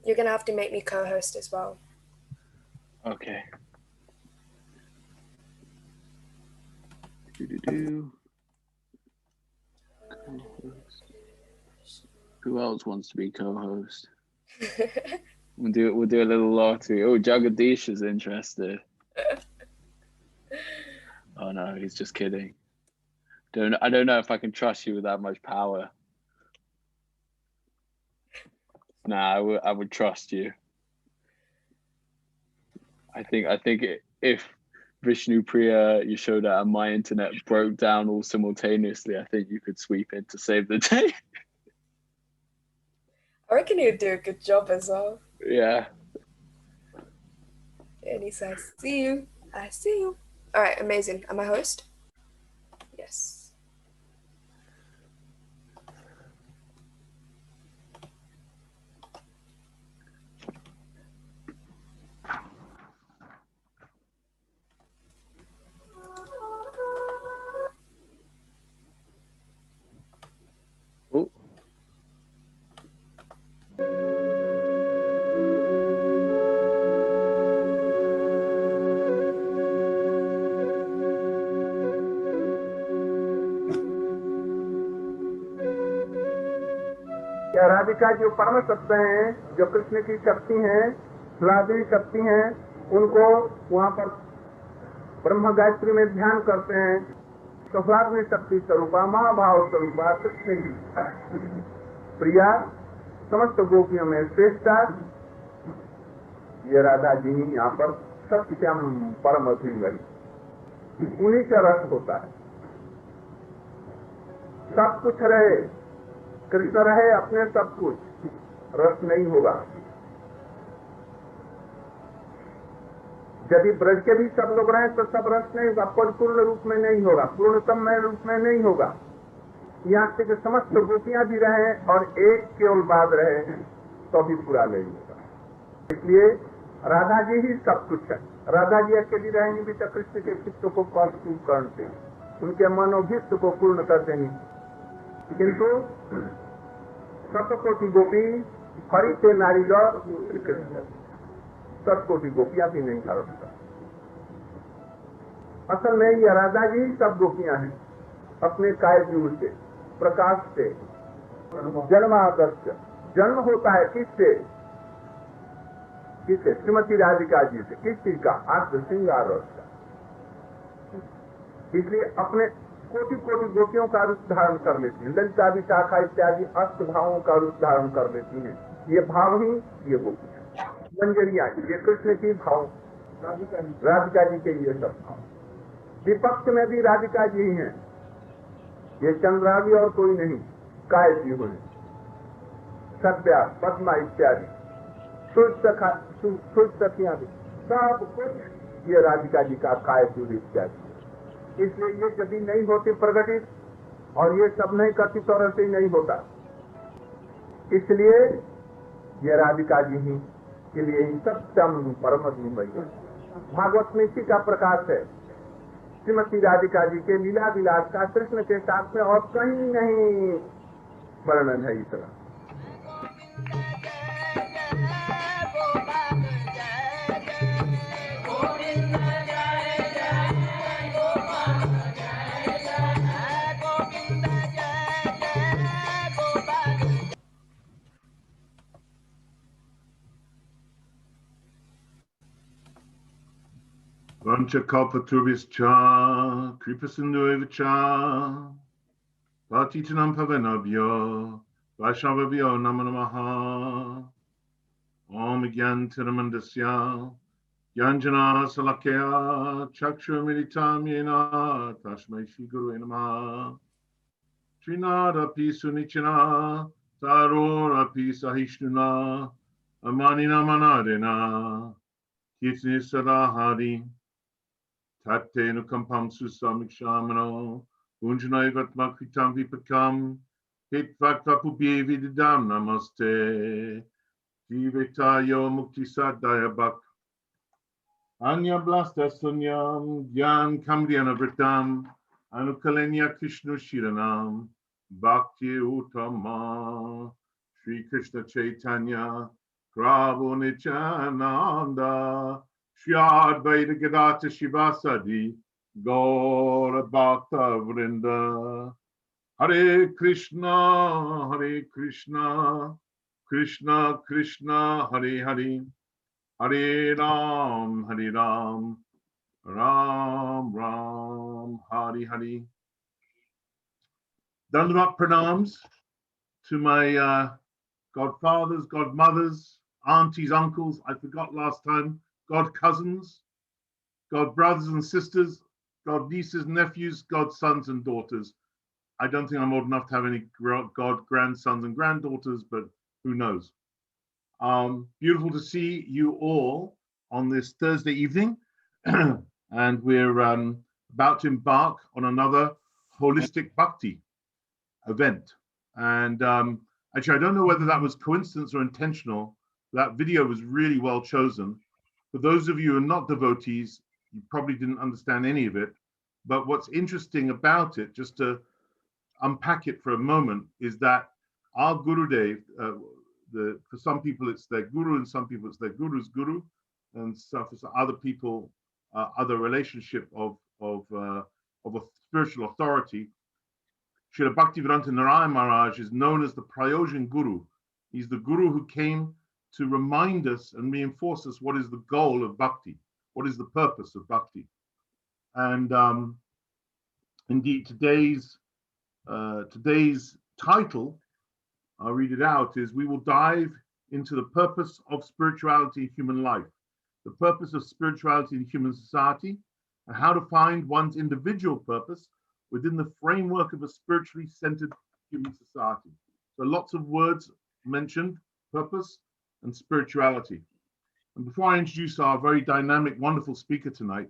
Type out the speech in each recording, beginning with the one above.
You're going to have to make me co-host as well. Okay. Co-host. Who else wants to be co-host? We'll do a little lottery. Oh, Jagadish is interested. Oh no, he's just kidding. I don't know if I can trust you with that much power. Nah, I would trust you. I think if Vishnu Priya, Yashoda, and my internet broke down all simultaneously, I think you could sweep in to save the day. I reckon he'd do a good job as well. Yeah. And he says, "See you. I see you." All right, amazing. Am I host? Yes. Oh. क्या राधिका जो परम सत्य हैं, जो कृष्ण की शक्ति हैं, सुलादी शक्ति हैं, उनको वहाँ पर ब्रह्म गायत्री में ध्यान करते हैं। तो सुलादी शक्ति स्वरूपा, महाभाव स्वरूपा कृष्ण की प्रिया, समस्त गोपियों में श्रेष्ठा, ये राधा जी यहाँ पर सत्यम परम अधीन, उन्हीं का रस होता है। सब कुछ रहे, कृष्ण रहे अपने सब कुछ, रस नहीं होगा। यदि ब्रज के भी सब लोग रहे तो सब रस नहीं होगा, पूर्ण रूप में नहीं होगा, पूर्णतम रूप में नहीं होगा। यहाँ से कि समस्त गोपियां भी रहे और एक केवल बाद रहे तो भी पूरा नहीं होगा। इसलिए राधा जी ही सब कुछ है। राधा जी अकेली रहेंगी भी तो कृष्ण के चित्त को पारिपूर्ण करते, उनके मनोभिष्ट को पूर्ण कर देंगे। किंतु सतकोटि गोपी हरि से नारी कृष्ण, सतकोटि गोपियां भी नहीं कर सकता। असल में ये राधा जी सब गोपियां हैं, अपने काय जीव से, प्रकाश से। जन्मादर्श, जन्म होता है किससे? किससे? श्रीमती राधिका जी से। किस चीज का? अर्थ श्रृंगार रस का। इसलिए अपने कोटि कोटि गोपियों का रूप धारण कर लेती हैं। ललिता विशाखा इत्यादि अष्ट भावों का रूप धारण कर लेती हैं। ये भाव ही ये गोपियां। मंजरिया ये कृष्ण की भाव, राधिका जी के ये सब भाव। विपक्ष में भी राधिका जी ही हैं, ये चंद्रावली और कोई नहीं। काय जी हुए, सत्या, पद्मा इत्यादि, सखियां भी, सब कुछ ये राधिका जी का काय जी इत्यादि। इसलिए ये यदि नहीं होती प्रगटित और ये सब नहीं करती तो ऐसे ही नहीं होता। इसलिए ये राधिका जी ही के लिए ही सत्यम परम धीमहि। भागवत में इसी का प्रकाश है। श्रीमती राधिका जी के लीला विलास का कृष्ण के साथ में और कहीं नहीं वर्णन है। इस तरह Vanchakalpaturvischa, Kripasinduevicha, Patitanam Pavanabhyo, Vaishnavabhyo Namanamaha, Om Gyantiramandasya, Yanjana Salakya, Chakshurmilitam Yena, Tashmai Shri Guru Namaha, Trinada Pisunichana, Tarora Pisahishnuna, Amanina Manadena, Kitni Sadahari, Tate nukampam susamikshamano, unjanaivatma kritam vipakam, hitvatvapubi vididam namaste, divetayo muktisadaya bak, anya blasta sunyam, gyan kamriana vritam, anukalenya krishnu shiranam, bhakti utama, Shri Krishna Chaitanya, Prabhu Nityananda, Shri Advaita Gadata Shivasadi, Gaura Bhakta Vrinda. Hare Krishna, Krishna Krishna, Hare Hare, Hare Ram, Ram Ram, Hare Hare. Dandavat pranams to my godfathers, godmothers, aunties, uncles, I forgot last time, god cousins, god brothers and sisters, god nieces, nephews, god sons and daughters. I don't think I'm old enough to have any god grandsons and granddaughters, but who knows. Beautiful to see you all on this Thursday evening. And we're about to embark on another holistic bhakti event. And actually, I don't know whether that was coincidence or intentional. That video was really well chosen. For those of you who are not devotees, you probably didn't understand any of it. But what's interesting about it, just to unpack it for a moment, is that our Gurudev, for some people it's their guru, and some people it's their guru's guru, and so for some other people, other relationship of a spiritual authority. Srila Bhaktivedanta Narayan Maharaj is known as the Prayojan Guru. He's the guru who came to remind us and reinforce us what is the goal of bhakti, what is the purpose of bhakti. And indeed, today's title, I'll read it out, is we will dive into the purpose of spirituality in human life, the purpose of spirituality in human society, and how to find one's individual purpose within the framework of a spiritually centered human society. So lots of words mentioned, purpose and spirituality. And before I introduce our very dynamic, wonderful speaker tonight,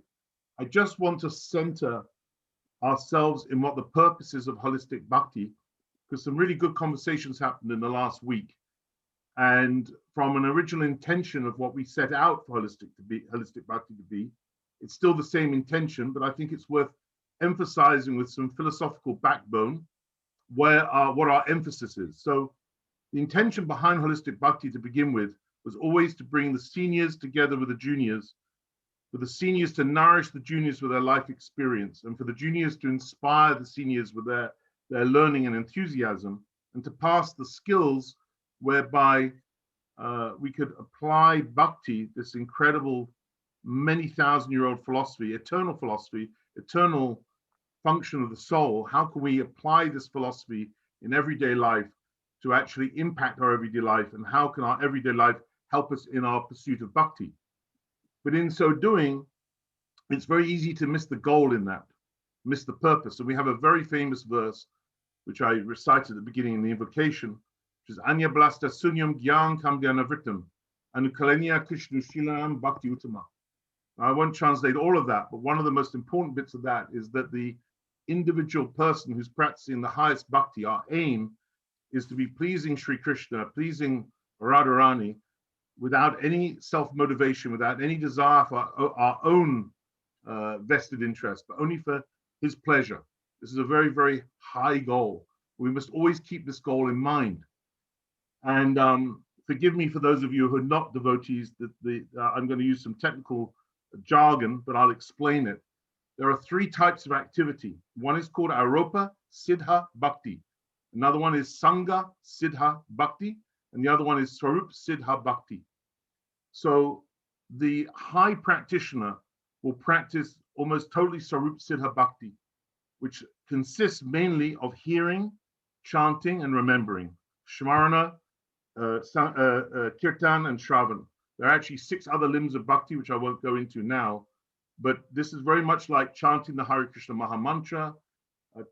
I just want to center ourselves in what the purpose is of holistic bhakti, because some really good conversations happened in the last week. And from an original intention of what we set out for holistic bhakti to be, it's still the same intention, but I think it's worth emphasizing with some philosophical backbone what our emphasis is. So the intention behind holistic bhakti to begin with was always to bring the seniors together with the juniors, for the seniors to nourish the juniors with their life experience, and for the juniors to inspire the seniors with their learning and enthusiasm, and to pass the skills whereby we could apply bhakti, this incredible many thousand-year-old philosophy, eternal function of the soul. How can we apply this philosophy in everyday life to actually impact our everyday life, and how can our everyday life help us in our pursuit of bhakti? But in so doing, it's very easy to miss the goal in that, miss the purpose. And we have a very famous verse, which I recited at the beginning in the invocation, which is Anya Blasta Sunyam Gyan Kam Gyanavritam, Anukalenya Krishna Shilam Bhakti Uttama. I won't translate all of that, but one of the most important bits of that is that the individual person who's practicing the highest bhakti, our aim is to be pleasing Sri Krishna, pleasing Radharani, without any self-motivation, without any desire for our own vested interest, but only for his pleasure. This is a very, very high goal. We must always keep this goal in mind. And forgive me for those of you who are not devotees, I'm going to use some technical jargon, but I'll explain it. There are three types of activity. One is called Aropa Siddha Bhakti. Another one is Sangha Siddha Bhakti. And the other one is Swarup Siddha Bhakti. So the high practitioner will practice almost totally Swarup Siddha Bhakti, which consists mainly of hearing, chanting, and remembering. Shmarana, Kirtan, and Shravan. There are actually 6 other limbs of bhakti, which I won't go into now, but this is very much like chanting the Hare Krishna Maha Mantra,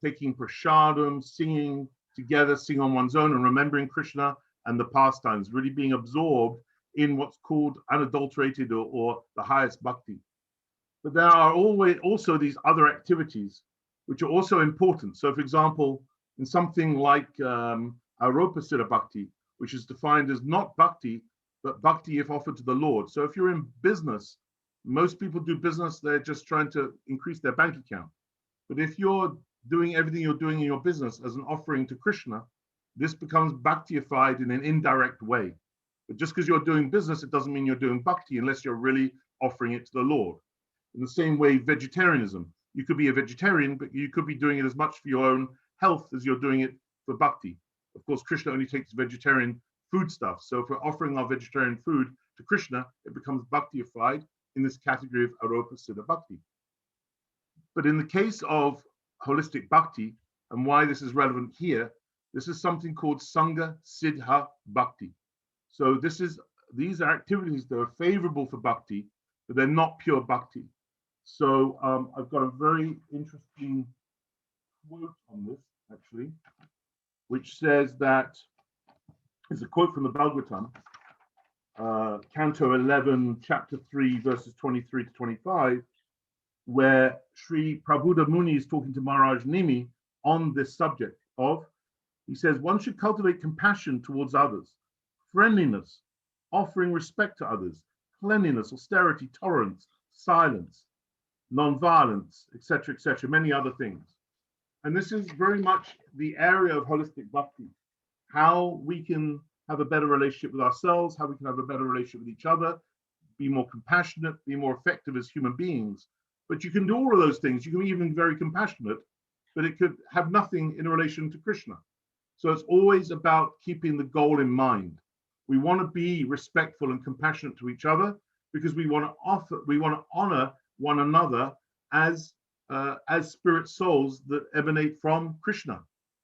taking prasadam, singing together, sing on one's own, and remembering Krishna and the pastimes, really being absorbed in what's called unadulterated or the highest bhakti. But there are always also these other activities which are also important. So for example, in something like Aropa Siddha Bhakti, which is defined as not bhakti, but bhakti if offered to the Lord. So if you're in business, most people do business, they're just trying to increase their bank account. But if you're doing everything you're doing in your business as an offering to Krishna, this becomes bhaktiified in an indirect way. But just because you're doing business, it doesn't mean you're doing bhakti unless you're really offering it to the Lord. In the same way, vegetarianism, you could be a vegetarian, but you could be doing it as much for your own health as you're doing it for bhakti. Of course, Krishna only takes vegetarian foodstuff. So if we're offering our vegetarian food to Krishna, it becomes bhaktiified in this category of aropa siddha bhakti. But in the case of holistic bhakti, and why this is relevant here, this is something called Sangha Siddha Bhakti. So these are activities that are favorable for bhakti, but they're not pure bhakti. So I've got a very interesting quote on this, actually, which says that, is a quote from the Bhagavatam, Canto 11, Chapter 3, verses 23 to 25, where Sri Prabhupada Muni is talking to Maharaj Nimi on this subject of, he says, one should cultivate compassion towards others, friendliness, offering respect to others, cleanliness, austerity, tolerance, silence, non-violence, etc., many other things. And this is very much the area of holistic bhakti, how we can have a better relationship with ourselves, how we can have a better relationship with each other, be more compassionate, be more effective as human beings. But you can do all of those things. You can be even very compassionate, but it could have nothing in relation to Krishna. So it's always about keeping the goal in mind. We want to be respectful and compassionate to each other because we want to honor one another as spirit souls that emanate from Krishna,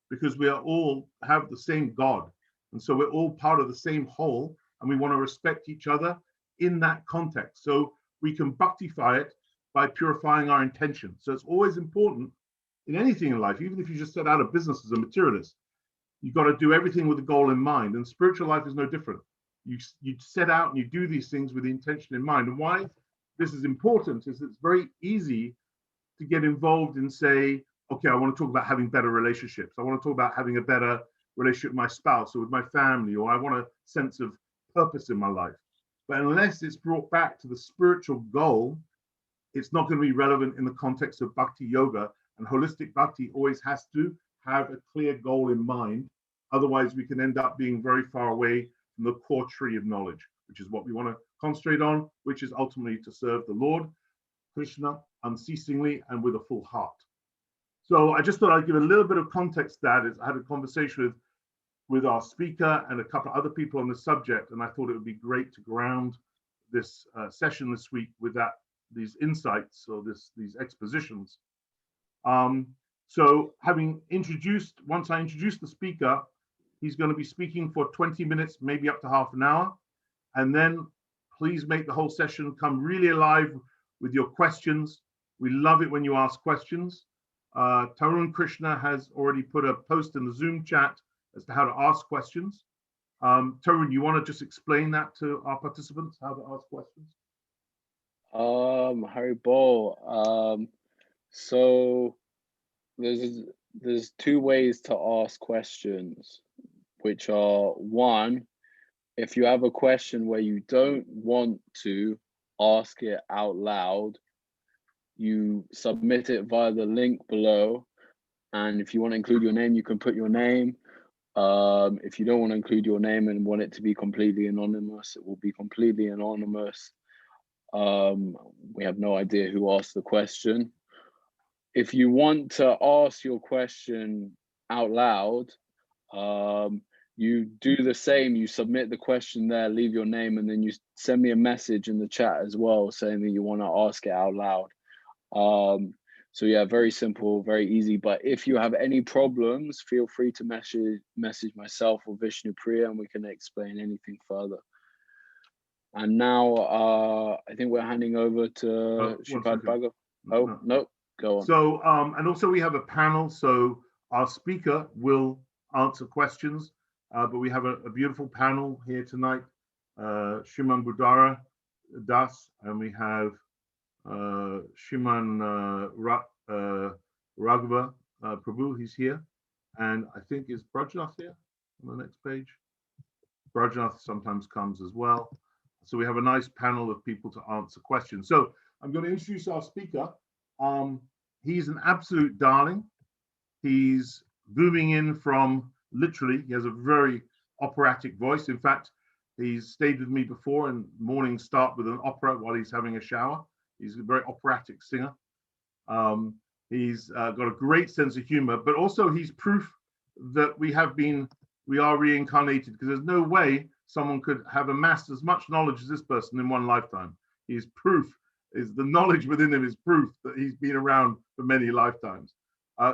because we are all have the same God. And so we're all part of the same whole, and we want to respect each other in that context. So we can bhaktify it by purifying our intention. So it's always important in anything in life, even if you just set out a business as a materialist, you've got to do everything with the goal in mind. And spiritual life is no different. You set out and you do these things with the intention in mind. And why this is important is it's very easy to get involved in, say, okay, I want to talk about having better relationships. I want to talk about having a better relationship with my spouse or with my family, or I want a sense of purpose in my life. But unless it's brought back to the spiritual goal, it's not going to be relevant in the context of bhakti yoga. And holistic bhakti always has to have a clear goal in mind. Otherwise, we can end up being very far away from the core tree of knowledge, which is what we want to concentrate on, which is ultimately to serve the Lord, Krishna, unceasingly and with a full heart. So I just thought I'd give a little bit of context to that. I had a conversation with our speaker and a couple of other people on the subject, and I thought it would be great to ground this session this week with these insights or these expositions. So having once I introduce the speaker, he's going to be speaking for 20 minutes, maybe up to half an hour. And then please make the whole session come really alive with your questions. We love it when you ask questions. Tarun Krishna has already put a post in the Zoom chat as to how to ask questions. Tarun, you want to just explain that to our participants, how to ask questions? Harry Bol. So there's two ways to ask questions, which are, one, if you have a question where you don't want to ask it out loud, you submit it via the link below. And if you want to include your name, you can put your name. If you don't want to include your name and want it to be completely anonymous, it will be completely anonymous. We have no idea who asked the question. If you want to ask your question out loud, you do the same. You submit the question there, leave your name, and then you send me a message in the chat as well saying that you want to ask it out loud. So yeah, very simple, very easy. But if you have any problems, feel free to message myself or Vishnu Priya, and we can explain anything further. And now I think we're handing over to Sripad Bhagavat. Oh, no, go on. So, and also we have a panel. So our speaker will answer questions, but we have a beautiful panel here tonight. Shriman Budara Das, and we have Shriman Raghava Prabhu, he's here. And I think is Brajnath here on the next page. Brajnath sometimes comes as well. So we have a nice panel of people to answer questions. So I'm going to introduce our speaker. He's an absolute darling. He's booming in from, literally, he has a very operatic voice. In fact, He's stayed with me before, and mornings start with an opera while he's having a shower. He's a very operatic singer. He's got a great sense of humor, but also he's proof that we are reincarnated, because there's no way someone could have amassed as much knowledge as this person in one lifetime. He's proof, is the knowledge within him is proof that he's been around for many lifetimes.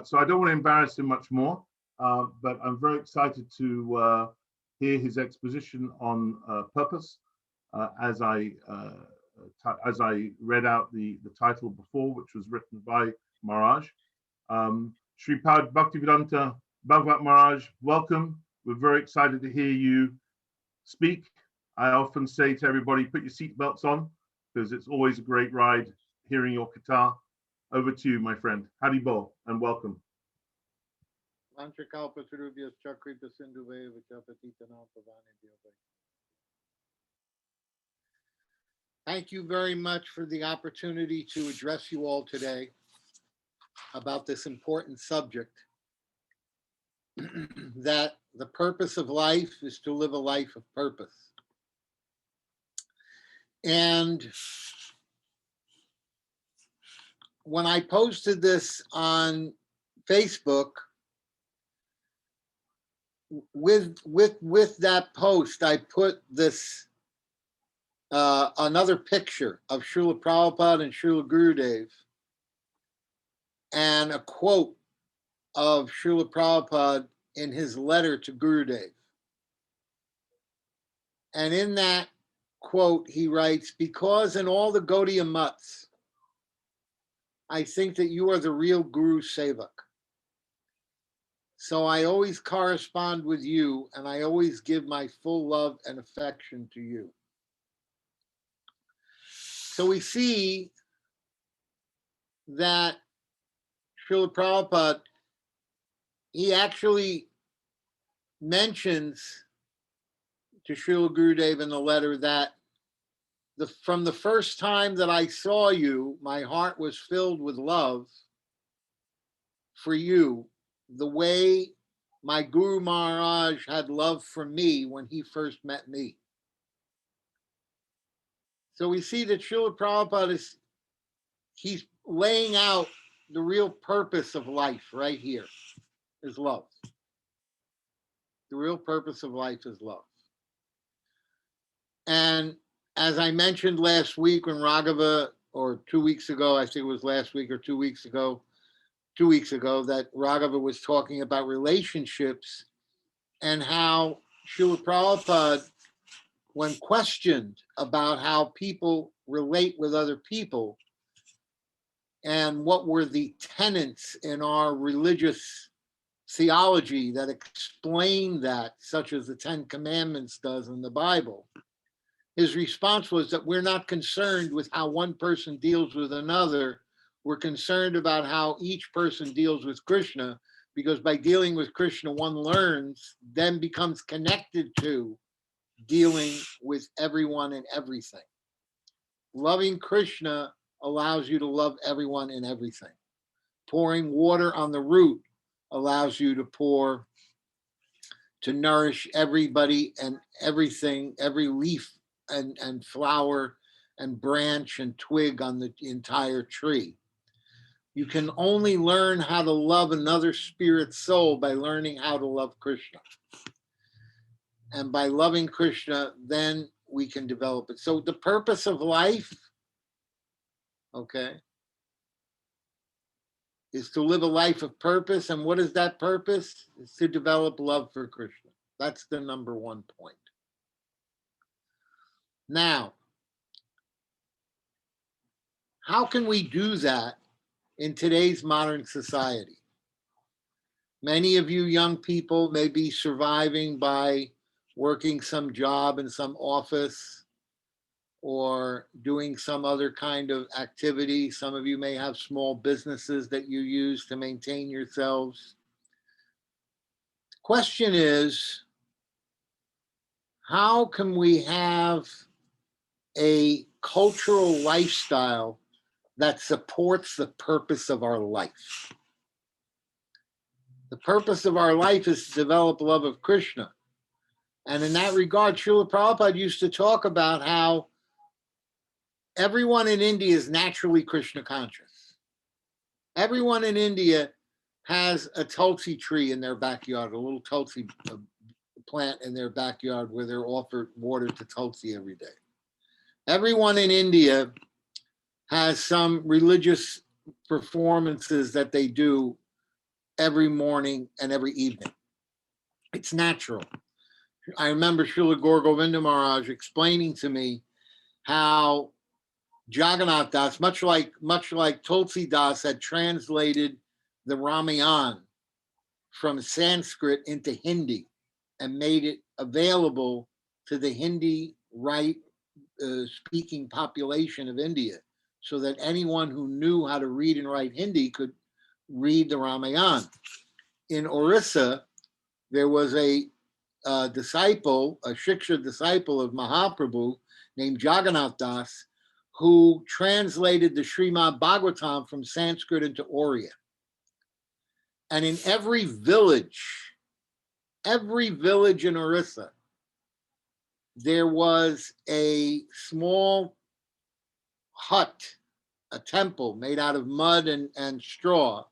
So I don't want to embarrass him much more, but I'm very excited to hear his exposition on purpose, as I read out the title before, which was written by Maharaj. Sripad Bhaktivedanta Bhagavat Maharaj, welcome. We're very excited to hear you speak. I often say to everybody, put your seatbelts on, because it's always a great ride hearing your guitar. Over to you, my friend. Haribol, and welcome. Thank you very much for the opportunity to address you all today about this important subject, that the purpose of life is to live a life of purpose. And when I posted this on Facebook, with that post, I put this another picture of Srila Prabhupada and Srila Gurudev, and a quote of Srila Prabhupada in his letter to Gurudev. And in that quote, he writes, "Because in all the Gaudiya Mats, I think that you are the real Guru Sevak. So I always correspond with you, and I always give my full love and affection to you." So we see that Srila Prabhupada, he actually mentions to Srila Gurudev in the letter that from the first time that I saw you, my heart was filled with love for you, the way my Guru Maharaj had love for me when he first met me. So we see that Srila Prabhupada he's laying out the real purpose of life right here, is love. The real purpose of life is love. And as I mentioned last week when Raghava, or 2 weeks ago, I think it was last week or 2 weeks ago, that Raghava was talking about relationships, and how Srila Prabhupada, when questioned about how people relate with other people and what were the tenets in our religious theology that explain that, such as the Ten Commandments does in the Bible, his response was that we're not concerned with how one person deals with another. We're concerned about how each person deals with Krishna, because by dealing with Krishna, one learns, then becomes connected to dealing with everyone and everything. Loving Krishna allows you to love everyone and everything. Pouring water on the root allows you to nourish everybody and everything, every leaf and flower and branch and twig on the entire tree. You can only learn how to love another spirit soul by learning how to love Krishna. And by loving Krishna, then we can develop it. So the purpose of life, okay, is to live a life of purpose. And what is that purpose? It's to develop love for Krishna. That's the number one point. Now, how can we do that in today's modern society? Many of you young people may be surviving by working some job in some office or doing some other kind of activity. Some of you may have small businesses that you use to maintain yourselves. The question is, how can we have a cultural lifestyle that supports the purpose of our life? The purpose of our life is to develop love of Krishna. And in that regard, Srila Prabhupada used to talk about how everyone in India is naturally Krishna conscious. Everyone in India has a tulsi tree in their backyard, a little tulsi plant in their backyard where they're offered water to tulsi every day. Everyone in India has some religious performances that they do every morning and every evening. It's natural. I remember Srila Gaur Govinda Maharaj explaining to me how Jagannath Das, much like Tulsi Das had translated the Ramayana from Sanskrit into Hindi and made it available to the Hindi speaking population of India, so that anyone who knew how to read and write Hindi could read the Ramayana. In Orissa, there was a disciple, a Shiksha disciple of Mahaprabhu named Jagannath Das, who translated the Srimad Bhagavatam from Sanskrit into Oriya. And in every village in Orissa, there was a small hut, a temple made out of mud and straw.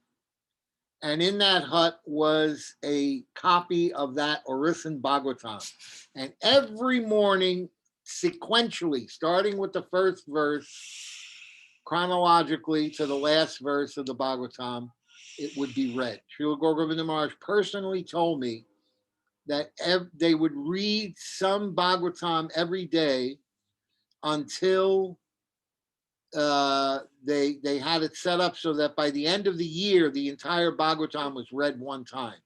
And in that hut was a copy of that Orissan Bhagavatam. And every morning, sequentially, starting with the first verse, chronologically to the last verse of the Bhagavatam, it would be read. Srila Gaur Govinda Maharaj personally told me that they would read some Bhagavatam every day until they had it set up so that by the end of the year, the entire Bhagavatam was read one time.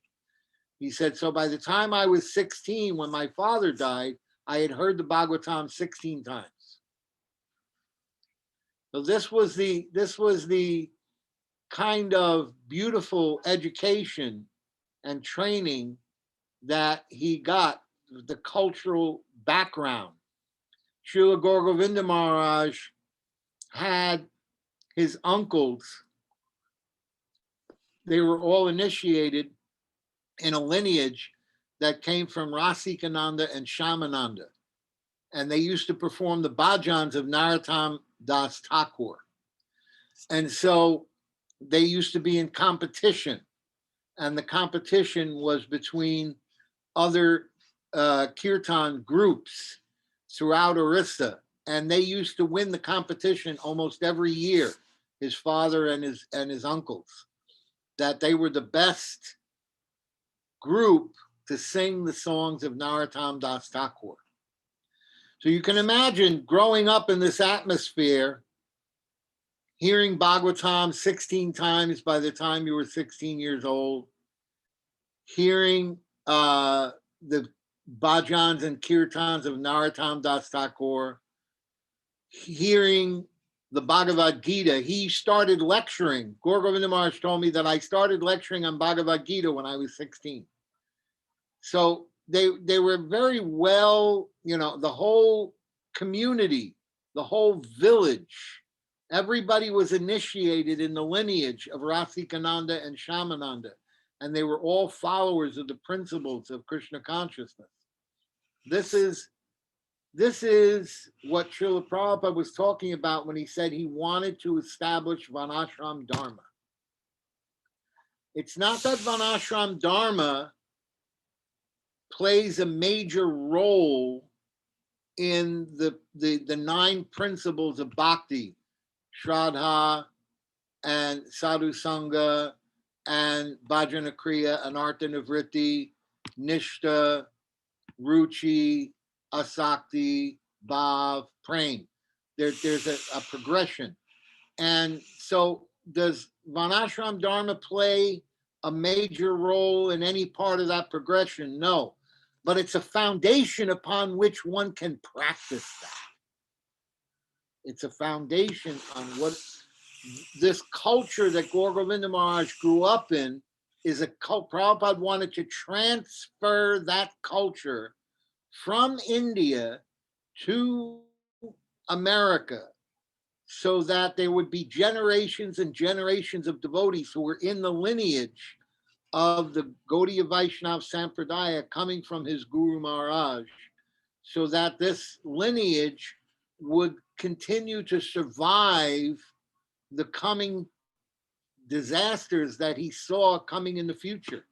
He said, so by the time I was 16, when my father died, I had heard the Bhagavatam 16 times. So this was the kind of beautiful education and training that he got, the cultural background. Srila Gaur Govinda Maharaj had his uncles. They were all initiated in a lineage that came from Rasikananda and Shamananda. And they used to perform the bhajans of Narottam Das Thakur. And so they used to be in competition. And the competition was between other kirtan groups throughout Orissa. And they used to win the competition almost every year, his father and his uncles, that they were the best group to sing the songs of Narottam Das Thakur. So you can imagine growing up in this atmosphere, hearing Bhagavatam 16 times by the time you were 16 years old, hearing the bhajans and kirtans of Narottam Das Thakur, hearing the Bhagavad Gita. He started lecturing. Gaur Govinda Maharaj told me that I started lecturing on Bhagavad Gita when I was 16. So they were very well, the whole community, the whole village, everybody was initiated in the lineage of Rasikananda and Shamananda, and they were all followers of the principles of Krishna consciousness. This is what Srila Prabhupada was talking about when he said he wanted to establish Varnashram Dharma. It's not that Varnashram Dharma plays a major role in the 9 principles of bhakti, Shraddha and Sadhu Sangha and Bhajana Kriya, Anartha Nivritti, Nishta, Ruchi, Asakti, Bhav, Prem. There's a progression. And so does Varnashram Dharma play a major role in any part of that progression? No. But it's a foundation upon which one can practice that. It's a foundation on what this culture that Gaur Govinda Maharaj grew up in is a cult. Prabhupada wanted to transfer that culture from India to America so that there would be generations and generations of devotees who were in the lineage of the Gaudiya Vaishnav Sampradaya coming from his Guru Maharaj, so that this lineage would continue to survive the coming disasters that he saw coming in the future.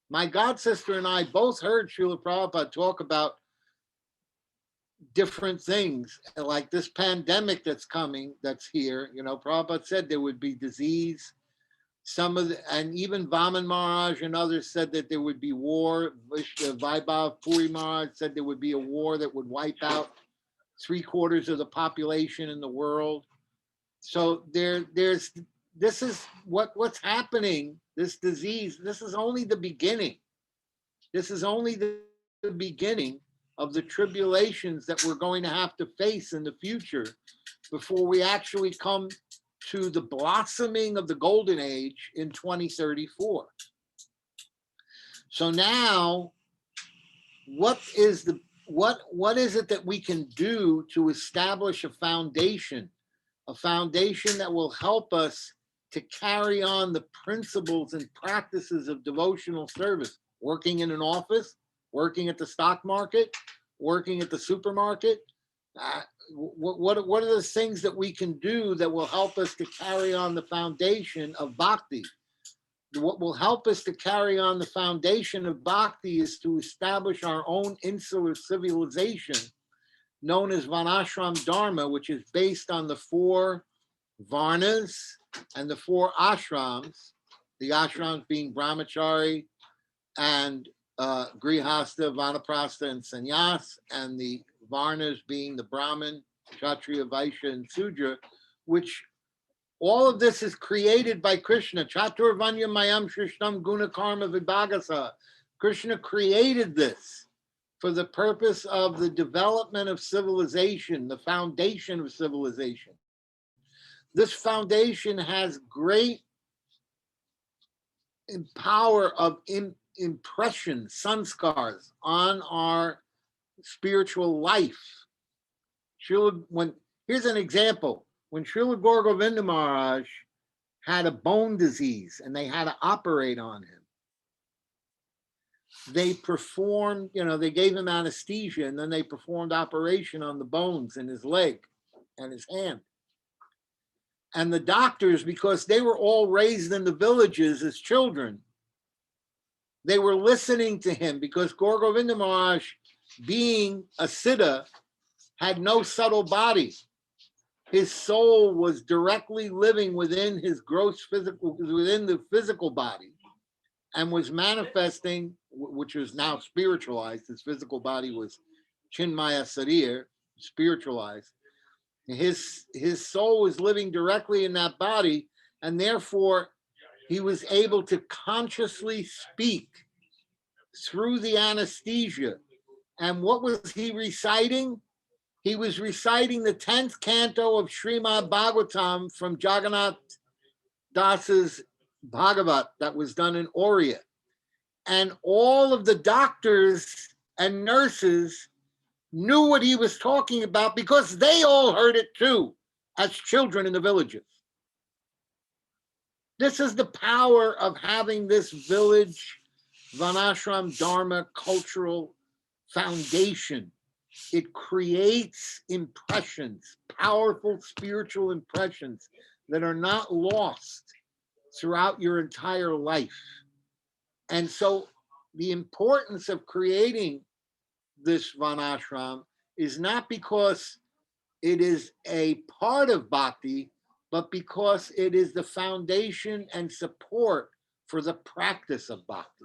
My god sister and I both heard Srila Prabhupada talk about different things, like this pandemic that's coming, that's here. You know, Prabhupada said there would be disease. Some of the, and even Vaman Maharaj and others said that there would be war. Vaibhav Puri Maharaj said there would be a war that would wipe out 3/4 of the population in the world. So there's this is what's happening. This disease. This is only the beginning. This is only the beginning of the tribulations that we're going to have to face in the future before we actually come to the blossoming of the golden age in 2034. So now, what is it that we can do to establish a foundation that will help us to carry on the principles and practices of devotional service, working in an office, working at the stock market, working at the supermarket? What are the things that we can do that will help us to carry on the foundation of bhakti? What will help us to carry on the foundation of bhakti is to establish our own insular civilization known as Varnashram Dharma, which is based on the 4 Varnas and the 4 ashrams, the ashrams being brahmachari and grihastha, vanaprastha, and sannyas, and the Varnas being the Brahmin, Kshatriya, Vaishya, and Sudra, which all of this is created by Krishna. Chaturvanya Mayam Shrishtam Guna Karma Vibhagasa. Krishna created this for the purpose of the development of civilization, the foundation of civilization. This foundation has great power of impressions, sanskars on our spiritual life. Here's an example. When Srila Gaur Govinda Maharaj had a bone disease and they had to operate on him, they performed, they gave him anesthesia, and then they performed operation on the bones in his leg and his hand. And the doctors, because they were all raised in the villages as children, they were listening to him, because Gaur Govinda Maharaj, being a siddha, had no subtle body. His soul was directly living within his within the physical body, and was manifesting, which was now spiritualized. His physical body was Chinmaya Sarir, spiritualized. His soul was living directly in that body, and therefore he was able to consciously speak through the anesthesia. And what was he reciting? He was reciting the 10th canto of Srimad Bhagavatam from Jagannath Das's Bhagavat that was done in Oriya. And all of the doctors and nurses knew what he was talking about because they all heard it too, as children in the villages. This is the power of having this village Varnashram Dharma cultural foundation. It creates impressions, powerful spiritual impressions that are not lost throughout your entire life. And so the importance of creating this Varnashram is not because it is a part of bhakti, but because it is the foundation and support for the practice of bhakti.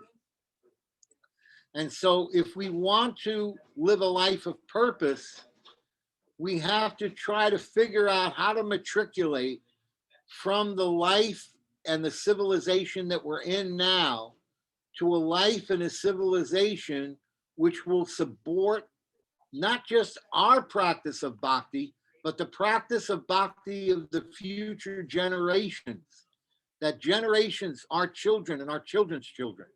And so if we want to live a life of purpose, we have to try to figure out how to matriculate from the life and the civilization that we're in now to a life and a civilization which will support not just our practice of bhakti, but the practice of bhakti of the future generations, that generations, our children and our children's children.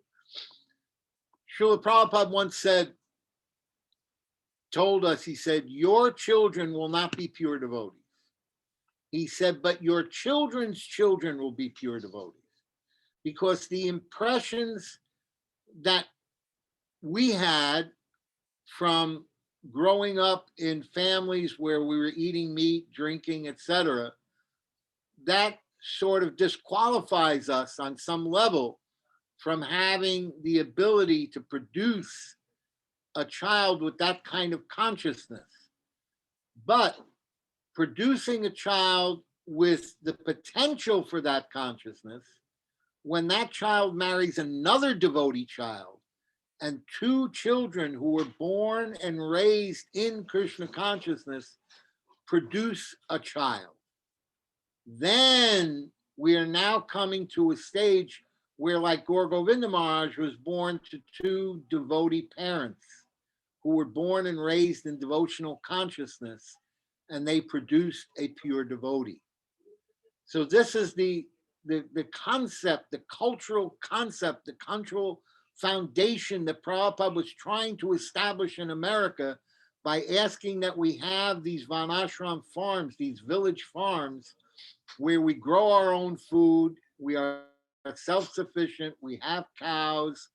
Srila Prabhupada once told us, he said, your children will not be pure devotees. He said, but your children's children will be pure devotees. because the impressions that we had from growing up in families where we were eating meat, drinking, etc., that sort of disqualifies us on some level from having the ability to produce a child with that kind of consciousness. But producing a child with the potential for that consciousness, when that child marries another devotee child, and two children who were born and raised in Krishna consciousness produce a child, then we are now coming to a stage where, like Gaur Govinda Maharaj was born to two devotee parents who were born and raised in devotional consciousness, and they produced a pure devotee. So this is the concept, the cultural concept, the cultural foundation that Prabhupada was trying to establish in America by asking that we have these Varnashram farms, these village farms, where we grow our own food, we are self-sufficient, we have cows,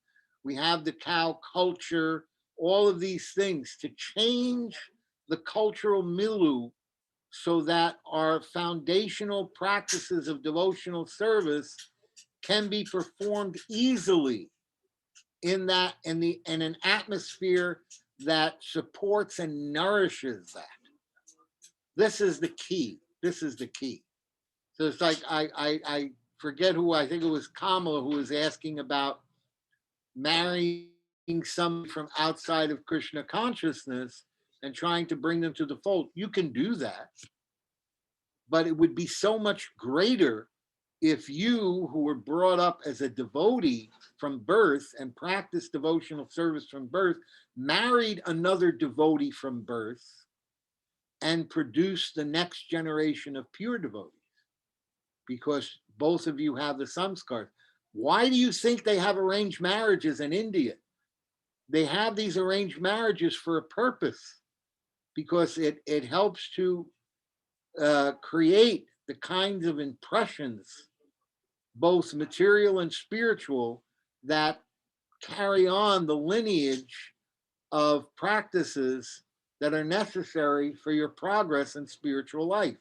we have the cow culture, all of these things to change the cultural milieu so that our foundational practices of devotional service can be performed easily in an atmosphere that supports and nourishes that. This is the key. This is the key. So it's like I forget who, I think it was Kamala who was asking about marrying somebody from outside of Krishna consciousness and trying to bring them to the fold. You can do that, but it would be so much greater if you, who were brought up as a devotee from birth and practiced devotional service from birth, married another devotee from birth and produced the next generation of pure devotees, because both of you have the samskar. Why do you think they have arranged marriages in India? They have these arranged marriages for a purpose, because it helps to create the kinds of impressions, both material and spiritual, that carry on the lineage of practices that are necessary for your progress in spiritual life.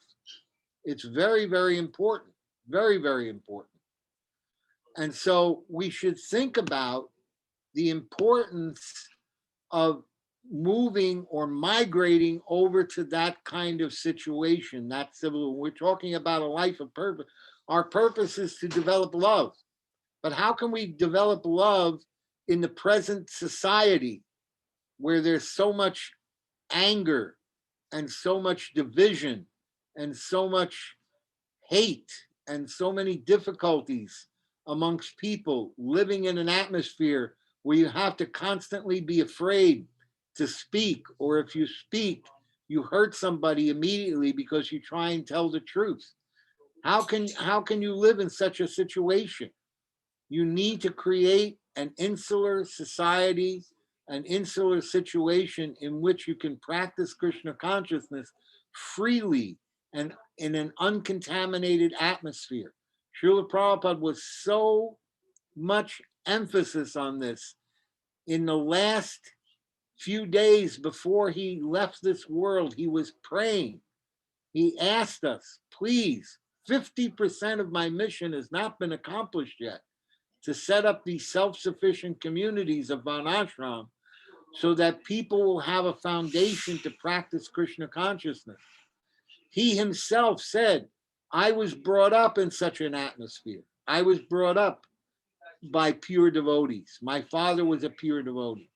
It's very, very important, very, very important. And so we should think about the importance of moving or migrating over to that kind of situation, that civil. We're talking about a life of purpose. Our purpose is to develop love. But how can we develop love in the present society where there's so much anger and so much division and so much hate and so many difficulties amongst people, living in an atmosphere where you have to constantly be afraid to speak, or if you speak, you hurt somebody immediately because you try and tell the truth? How can you live in such a situation? You need to create an insular society, an insular situation in which you can practice Krishna consciousness freely and in an uncontaminated atmosphere. Srila Prabhupada was so much emphasis on this. In the last few days before he left this world, he was praying. He asked us, please, 50% of my mission has not been accomplished yet, to set up these self-sufficient communities of Varnashram so that people will have a foundation to practice Krishna consciousness. He himself said, I was brought up in such an atmosphere. I was brought up by pure devotees. My father was a pure devotee.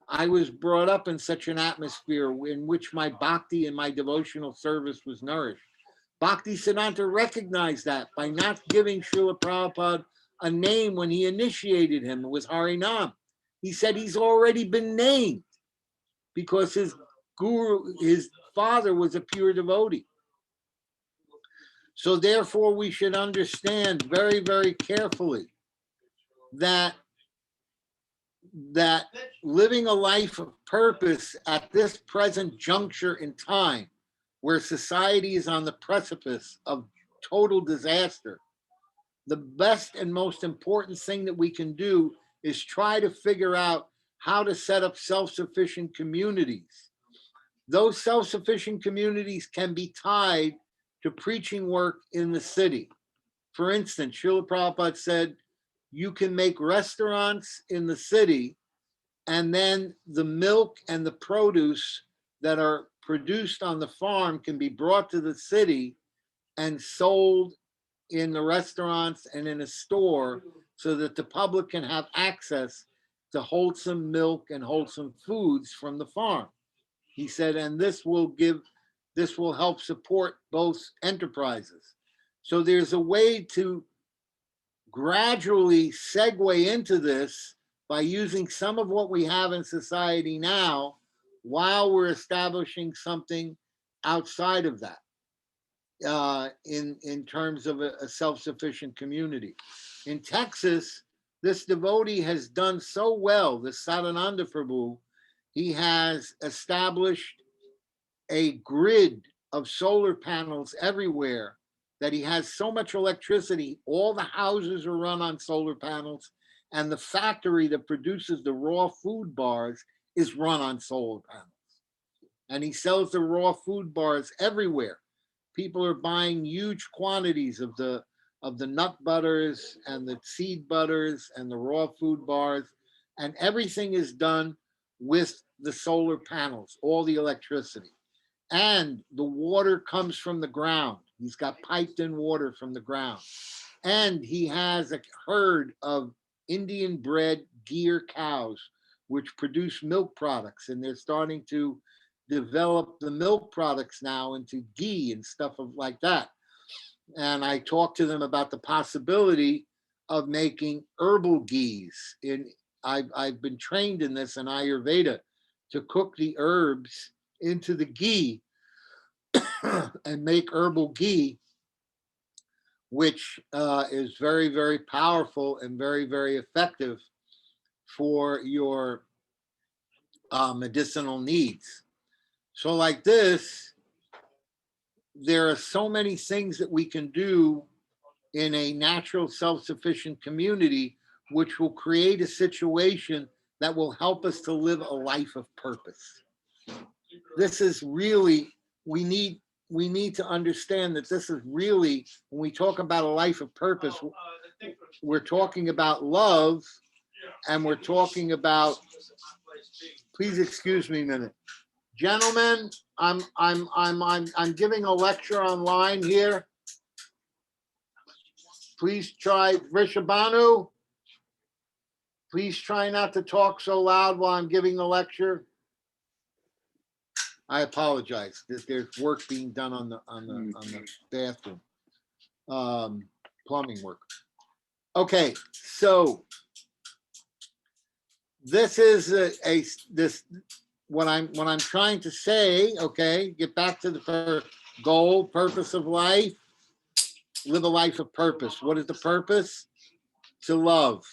I was brought up in such an atmosphere in which my bhakti and my devotional service was nourished. Bhaktisiddhanta recognized that by not giving Srila Prabhupada a name when he initiated him. It was Harinam. He said he's already been named because his guru, his father, was a pure devotee. So therefore we should understand very, very carefully that living a life of purpose at this present juncture in time, where society is on the precipice of total disaster, the best and most important thing that we can do is try to figure out how to set up self-sufficient communities. Those self-sufficient communities can be tied to preaching work in the city. For instance, Srila Prabhupada said, you can make restaurants in the city, and then the milk and the produce that are produced on the farm can be brought to the city and sold in the restaurants and in a store so that the public can have access to wholesome milk and wholesome foods from the farm. He said, and this will help support both enterprises. So there's a way to gradually segue into this by using some of what we have in society now while we're establishing something outside of that. In terms of a self-sufficient community. In Texas, this devotee has done so well, this Sadananda Prabhu, he has established a grid of solar panels everywhere that he has so much electricity, all the houses are run on solar panels, and the factory that produces the raw food bars is run on solar panels. And he sells the raw food bars everywhere. People are buying huge quantities of the nut butters and the seed butters and the raw food bars, and everything is done with the solar panels, all the electricity. And the water comes from the ground. He's got piped in water from the ground. And he has a herd of Indian bred Gir cows, which produce milk products, and they're starting to develop the milk products now into ghee and stuff like that. And I talked to them about the possibility of making herbal ghees. I've been trained in this in Ayurveda to cook the herbs into the ghee and make herbal ghee, which is very, very powerful and very, very effective for your medicinal needs. So like this, there are so many things that we can do in a natural self-sufficient community, which will create a situation that will help us to live a life of purpose. This is really, we need to understand that this is really, when we talk about a life of purpose, we're talking about love, and we're talking about, please excuse me a minute. Gentlemen, I'm giving a lecture online here. Please try, Rishabhanu, please try not to talk so loud while I'm giving the lecture. I apologize. There's work being done on the bathroom, plumbing work. Okay, so this is what I'm trying to say. Okay, get back to the goal, purpose of life. Live a life of purpose. What is the purpose? To love.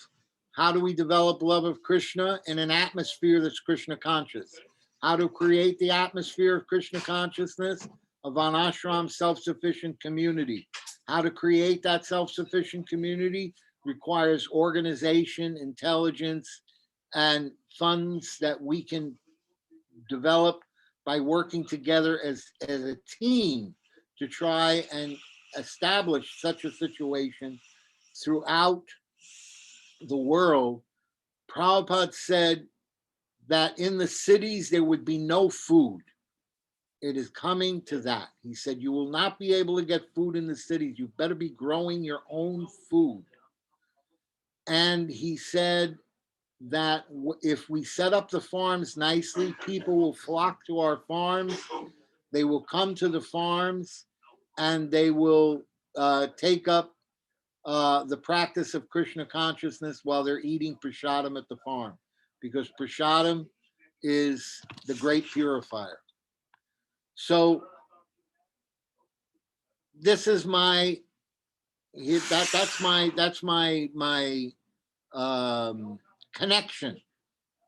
How do we develop love of Krishna in an atmosphere that's Krishna conscious? How to create the atmosphere of Krishna consciousness, of an ashram self-sufficient community. How to create that self-sufficient community requires organization, intelligence, and funds that we can develop by working together as a team to try and establish such a situation throughout the world. Prabhupada said that in the cities there would be no food. It is coming to that. He said, you will not be able to get food in the cities. You better be growing your own food. And he said that if we set up the farms nicely, people will flock to our farms. They will come to the farms and they will take up the practice of Krishna consciousness while they're eating prasadam at the farm, because prasadam is the great purifier. So this is my that's my connection.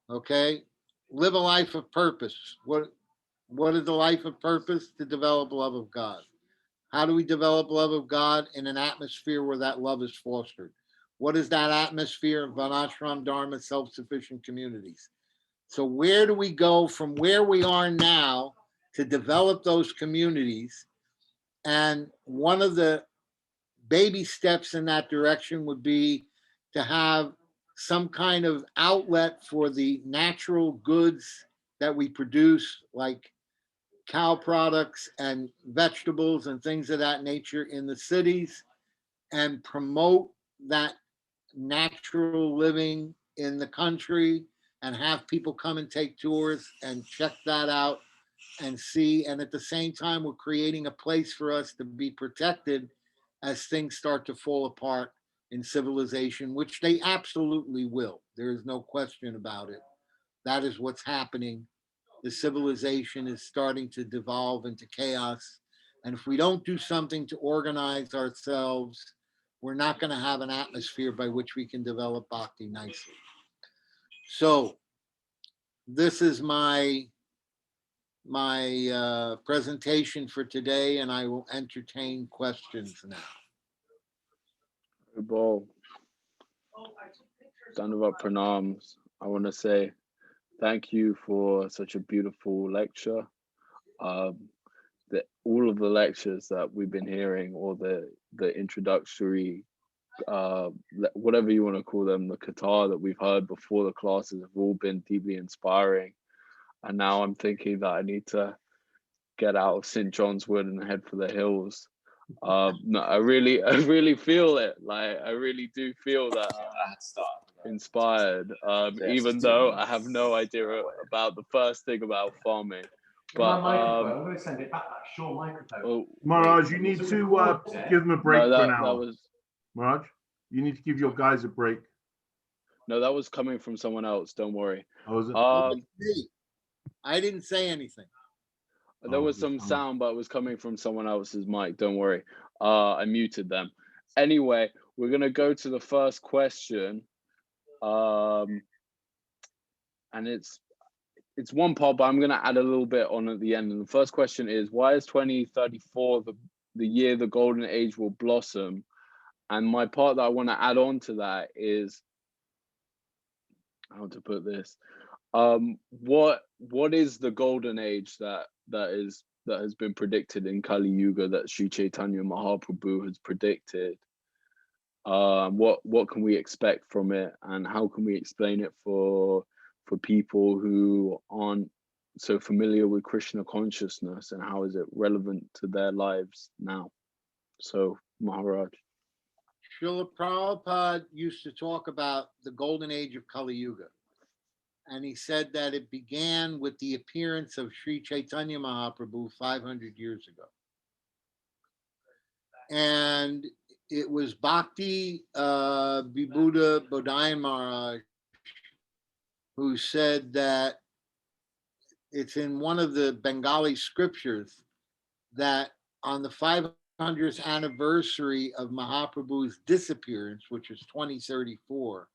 Okay, live a life of purpose. What is the life of purpose? To develop love of God. How do we develop love of God in an atmosphere where that love is fostered? What is that atmosphere? Vanashram Dharma, self-sufficient communities. So where do we go from where we are now to develop those communities? And one of the baby steps in that direction would be to have some kind of outlet for the natural goods that we produce, like cow products and vegetables and things of that nature in the cities, and promote that natural living in the country, and have people come and take tours and check that out and see. And at the same time, we're creating a place for us to be protected as things start to fall apart in civilization, which they absolutely will. There is no question about it. That is what's happening. The civilization is starting to devolve into chaos. And if we don't do something to organize ourselves, we're not going to have an atmosphere by which we can develop bhakti nicely. So this is my presentation for today, and I will entertain questions now. Bo, Dandavat Pranams. I want to say thank you for such a beautiful lecture. All of the lectures that we've been hearing, or the introductory, whatever you want to call them, the Qatar that we've heard before the classes have all been deeply inspiring. And now I'm thinking that I need to get out of St. John's Wood and head for the hills. No, I really feel it. Like, I really do feel that inspired, even though I have no idea about the first thing about farming. But I'm going to send it back. That's your microphone. oh, Maharaj, you need to give them a break no, for an hour. that was Maharaj, you need to give your guys a break. no, that was coming from someone else. Don't worry. Oh, is it? I didn't say anything. There was some sound, but it was coming from someone else's mic. Don't worry. I muted them. Anyway, we're gonna go to the first question. And it's one part, but I'm gonna add a little bit on at the end. And the first question is, why is 2034 the year the golden age will blossom? And my part that I want to add on to that is, how to put this, what is the golden age that has been predicted in Kali Yuga, that Sri Chaitanya Mahaprabhu has predicted? What can we expect from it, and how can we explain it for people who aren't so familiar with Krishna consciousness, and how is it relevant to their lives now? So, Maharaj. Srila Prabhupada used to talk about the golden age of Kali Yuga. And he said that it began with the appearance of Sri Chaitanya Mahaprabhu 500 years ago. And it was Bhakti Vibhuda Bodhayan Maharaj who said that it's in one of the Bengali scriptures that on the 500th anniversary of Mahaprabhu's disappearance, which is 2034,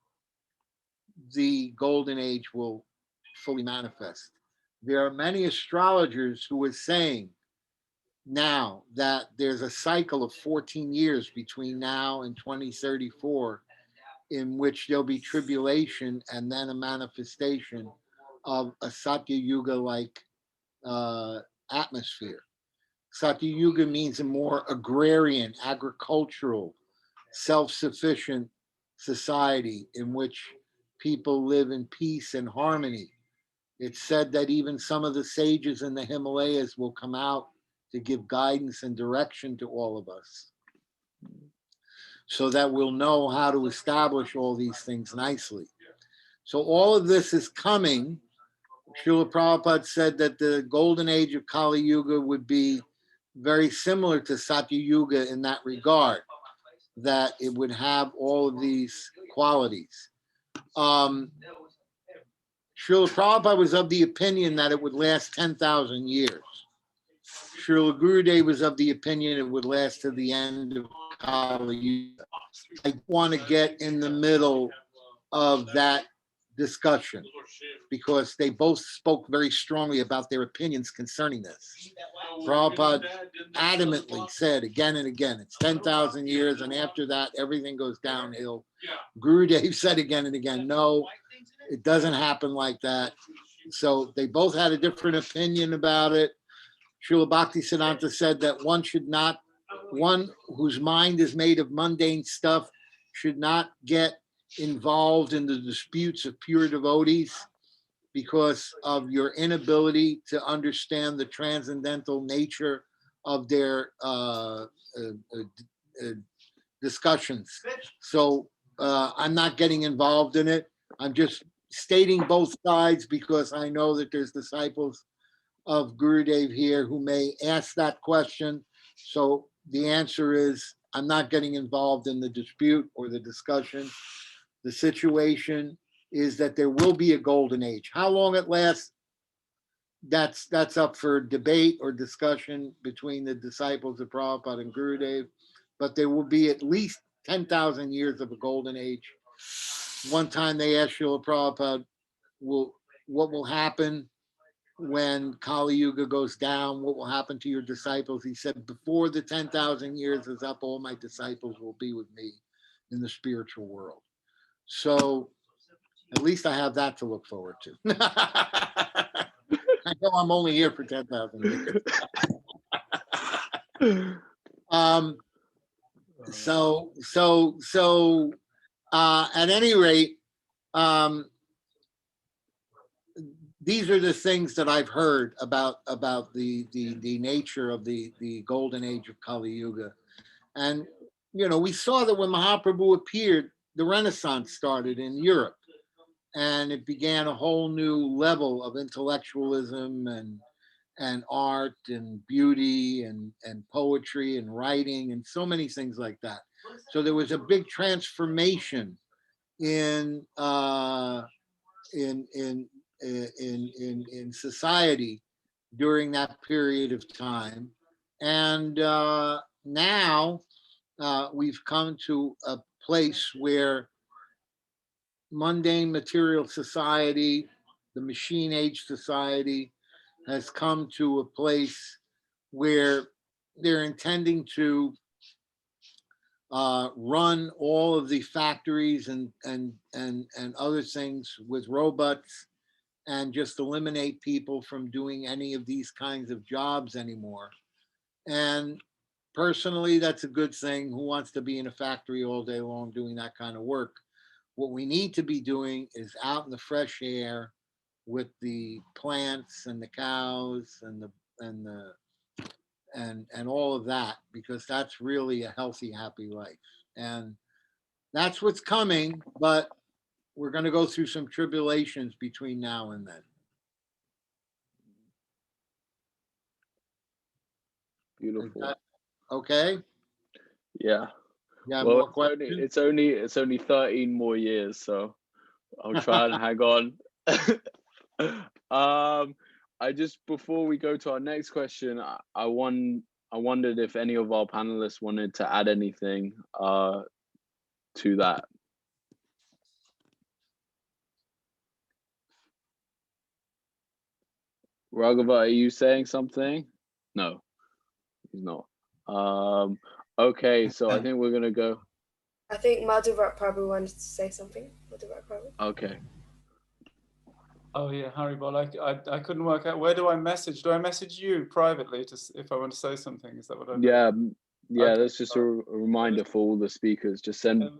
the golden age will fully manifest. There are many astrologers who are saying now that there's a cycle of 14 years between now and 2034 in which there'll be tribulation and then a manifestation of a Satya Yuga like atmosphere. Satya Yuga means a more agrarian, agricultural, self-sufficient society in which people live in peace and harmony. It's said that even some of the sages in the Himalayas will come out to give guidance and direction to all of us, so that we'll know how to establish all these things nicely. So all of this is coming. Srila Prabhupada said that the golden age of Kali Yuga would be very similar to Satya Yuga in that regard, that it would have all of these qualities. Srila Prabhupada was of the opinion that it would last 10,000 years. Srila Gurudev was of the opinion it would last to the end of Kali Yuga. I want to get in the middle of that discussion, because they both spoke very strongly about their opinions concerning this. Prabhupada adamantly said again and again, it's 10,000 years, and after that, everything goes downhill. Gurudev said again and again, no, it doesn't happen like that. So they both had a different opinion about it. Srila Bhaktisiddhanta said that one whose mind is made of mundane stuff should not get involved in the disputes of pure devotees, because of your inability to understand the transcendental nature of their discussions. So I'm not getting involved in it. I'm just stating both sides, because I know that there's disciples of Gurudev here who may ask that question. So the answer is, I'm not getting involved in the dispute or the discussion. The situation is that there will be a golden age. How long it lasts, that's up for debate or discussion between the disciples of Prabhupada and Gurudev, but there will be at least 10,000 years of a golden age. One time they asked Srila Prabhupada, what will happen when Kali Yuga goes down? What will happen to your disciples? He said, before the 10,000 years is up, all my disciples will be with me in the spiritual world. So at least I have that to look forward to. I know I'm only here for 10,000 years. At any rate, these are the things that I've heard about the nature of the golden age of Kali Yuga. And, we saw that when Mahaprabhu appeared, the Renaissance started in Europe, and it began a whole new level of intellectualism and art and beauty and poetry and writing and so many things like that. So there was a big transformation in society during that period of time. And now we've come to a place where mundane material society, the machine age society, has come to a place where they're intending to run all of the factories and other things with robots, and just eliminate people from doing any of these kinds of jobs anymore. And personally, that's a good thing. Who wants to be in a factory all day long doing that kind of work? What we need to be doing is out in the fresh air with the plants and the cows and all of that, because that's really a healthy, happy life. And that's what's coming, but we're going to go through some tribulations between now and then. Beautiful. Okay. Yeah. Yeah. Well, More questions? it's only 13 more years, so I'll try and hang on. I just, before we go to our next question, I wondered if any of our panelists wanted to add anything to that. Raghava, are you saying something? No, he's not. Okay, so I think we're gonna go. I think Madhuvat probably wanted to say something. Madhuvat probably. Okay. Oh yeah, Haribol, I couldn't work out, where do I message? Do I message you privately if I want to say something? Is that what I do? Yeah, Okay. that's just a reminder for all the speakers. Just send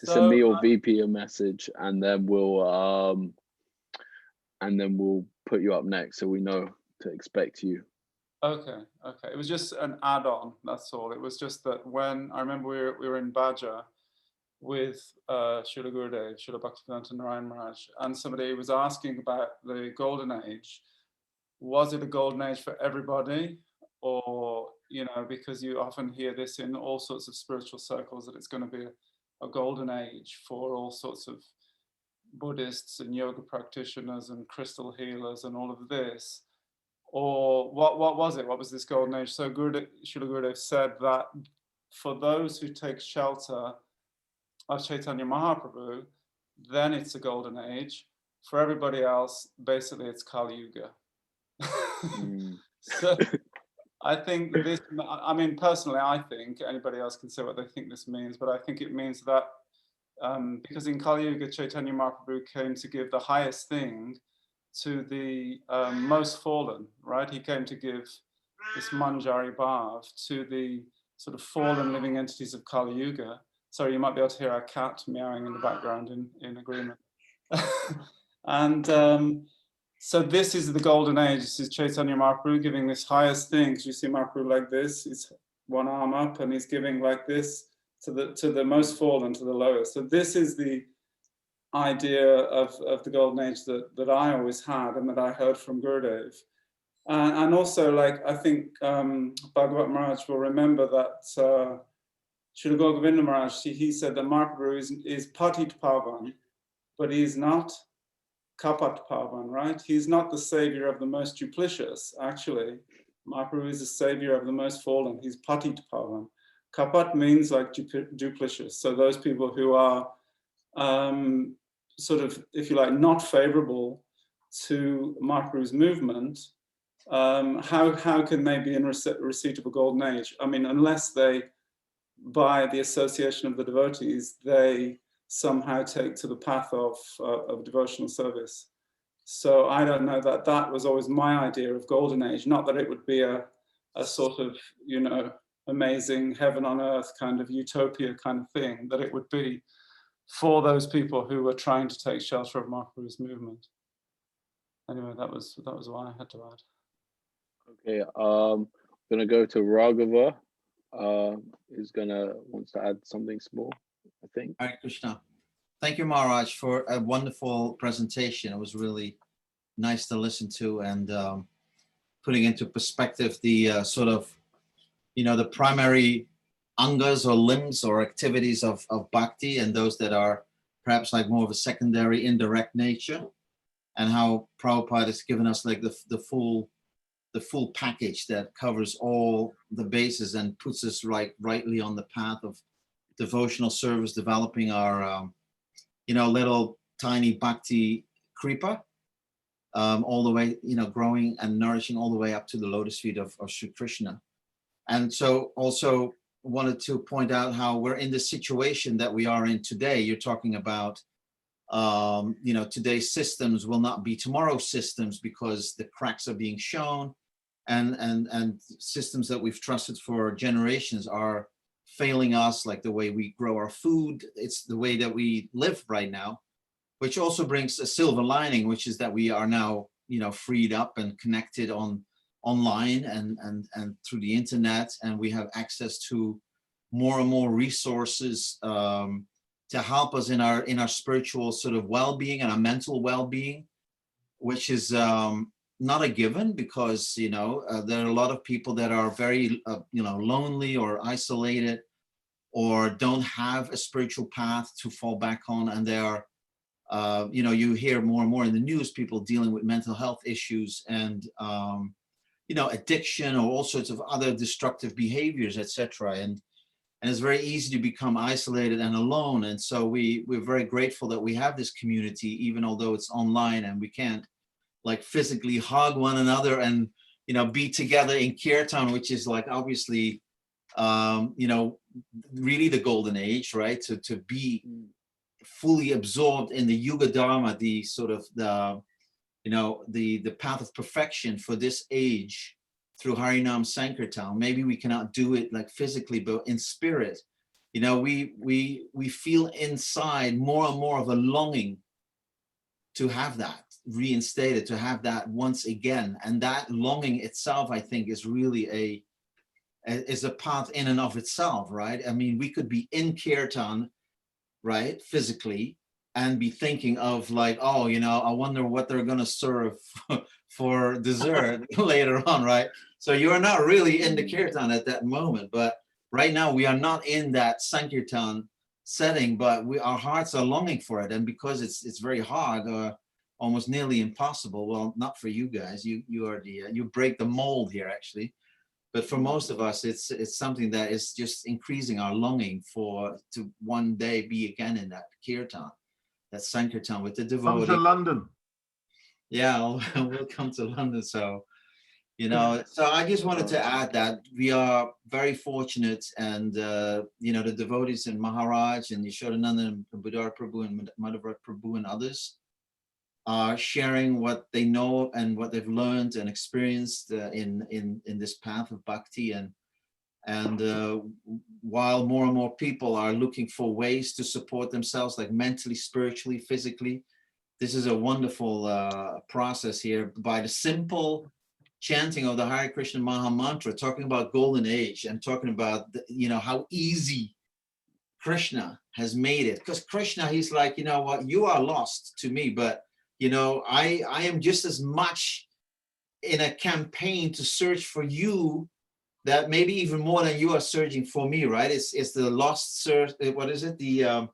send me or VP a message, and then we'll put you up next, so we know to expect you. Okay. It was just an add-on. That's all. It was just that when I remember we were in Baja with Srila Gurudev, Srila Bhaktisiddhanta Narayan Maharaj, and somebody was asking about the golden age. Was it a golden age for everybody? Or, because you often hear this in all sorts of spiritual circles, that it's going to be a golden age for all sorts of Buddhists and yoga practitioners and crystal healers and all of this. Or what was it? What was this golden age? So Srila Gurudev said that for those who take shelter of Chaitanya Mahaprabhu, then it's a golden age. For everybody else, basically it's Kali Yuga. So I think this, I mean, personally, I think, anybody else can say what they think this means, but I think it means that because in Kali Yuga, Chaitanya Mahaprabhu came to give the highest thing to the most fallen, right? He came to give this Manjari Bhav to the sort of fallen living entities of Kali Yuga. Sorry, you might be able to hear our cat meowing in the background in agreement. And so this is the golden age. This is Chaitanya Mahaprabhu giving this highest thing. Because you see Mahaprabhu like this, he's one arm up and he's giving like this to the most fallen, to the lowest. So this is the idea of the golden age that I always had and that I heard from Gurudev. And also, like, I think Bhagavat Maharaj will remember that Srila Govinda Maharaj, he said that Mahaprabhu is Patit Pavan, but he's not Kapat Pavan, right? He's not the savior of the most duplicitous, actually. Mahaprabhu is the savior of the most fallen. He's Patit Pavan. Kapat means like duplicitous. So those people who are sort of, if you like, not favorable to Mahaprabhu's movement, how can they be in receipt of a golden age? I mean, unless they, by the association of the devotees, they somehow take to the path of devotional service. So I don't know, that was always my idea of golden age, not that it would be a sort of, you know, amazing heaven on earth kind of utopia kind of thing, that it would be for those people who were trying to take shelter of Mahaprabhu's movement. Anyway, that was what I had to add. Okay, I'm gonna go to Raghava. Wants to add something small, I think. Hare Krishna. Thank you, Maharaj, for a wonderful presentation. It was really nice to listen to, and putting into perspective the sort of, you know, the primary angas or limbs or activities of bhakti, and those that are perhaps like more of a secondary, indirect nature, and how Prabhupada has given us like the full package that covers all the bases and puts us rightly on the path of devotional service, developing our you know, little tiny bhakti kripa, all the way, you know, growing and nourishing all the way up to the lotus feet of Sri Krishna. And so also wanted to point out how we're in the situation that we are in today. You're talking about you know, today's systems will not be tomorrow's systems because the cracks are being shown, and systems that we've trusted for generations are failing us, like the way we grow our food. It's the way that we live right now, which also brings a silver lining, which is that we are now, you know, freed up and connected online and through the internet, and we have access to more and more resources to help us in our spiritual sort of well-being and our mental well-being, which is not a given, because, you know, there are a lot of people that are very, you know, lonely or isolated, or don't have a spiritual path to fall back on. And they are, you know, you hear more and more in the news, people dealing with mental health issues and, you know, addiction or all sorts of other destructive behaviors, etc. And it's very easy to become isolated and alone. And so we're very grateful that we have this community, even although it's online and we can't like physically hug one another and, you know, be together in kirtan, which is like obviously, you know, really the golden age, right? To be fully absorbed in the Yuga Dharma, the sort of the, you know, the path of perfection for this age through Harinam Sankirtan. Maybe we cannot do it like physically, but in spirit, you know, we feel inside more and more of a longing to have that reinstated, to have that once again. And that longing itself, I think, is really is a path in and of itself, right? I mean, we could be in kirtan, right, physically, and be thinking of like, oh, you know, I wonder what they're going to serve for dessert later on, right? So you are not really in the kirtan at that moment, but right now we are not in that sankirtan setting, but our hearts are longing for it. And because it's very hard, almost nearly impossible. Well, not for you guys. You are you break the mold here, actually. But for most of us, it's something that is just increasing our longing to one day be again in that kirtan. that Sankirtan with the Come devotees. to London. Yeah, we'll come to London. So, you know, so I just wanted to add that we are very fortunate, and you know, the devotees and Maharaj and Yashodananda and Budar Prabhu and Madhava Prabhu and others are sharing what they know and what they've learned and experienced in this path of bhakti, and while more and more people are looking for ways to support themselves, like mentally, spiritually, physically, this is a wonderful process here by the simple chanting of the Hare Krishna Maha Mantra, talking about golden age and talking about, you know, how easy Krishna has made it. Because Krishna, he's like, you know what, you are lost to me, but, you know, I am just as much in a campaign to search for you, that maybe even more than you are searching for me, right? It's the lost search, what is it? The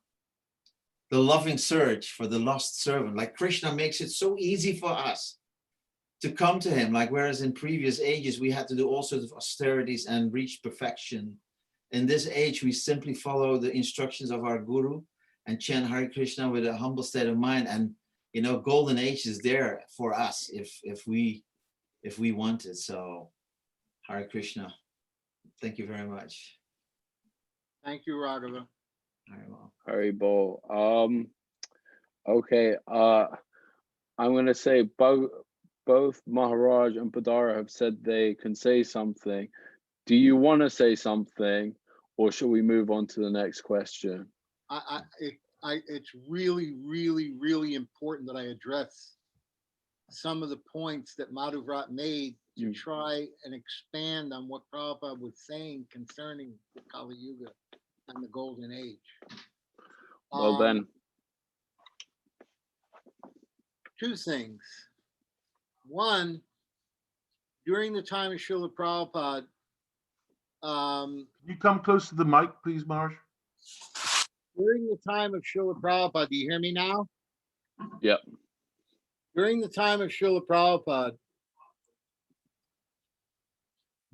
loving search for the lost servant. Like Krishna makes it so easy for us to come to him, like whereas in previous ages we had to do all sorts of austerities and reach perfection. In this age, we simply follow the instructions of our guru and chant Hare Krishna with a humble state of mind, and you know, golden age is there for us if we want it. So Hare Krishna. Thank you very much. Thank you, Raghava. Very well. Haribol. Okay. I'm gonna say both Maharaj and Padara have said they can say something. Do you want to say something, or should we move on to the next question? It's really, really, really important that I address some of the points that Madhuvrat made to try and expand on what Prabhupada was saying concerning the Kali Yuga and the Golden Age. Well then. Two things. One, during the time of Srila Prabhupada, Can you come close to the mic, please, Maharaj? during the time of Srila Prabhupada, do you hear me now? Yep. During the time of Srila Prabhupada,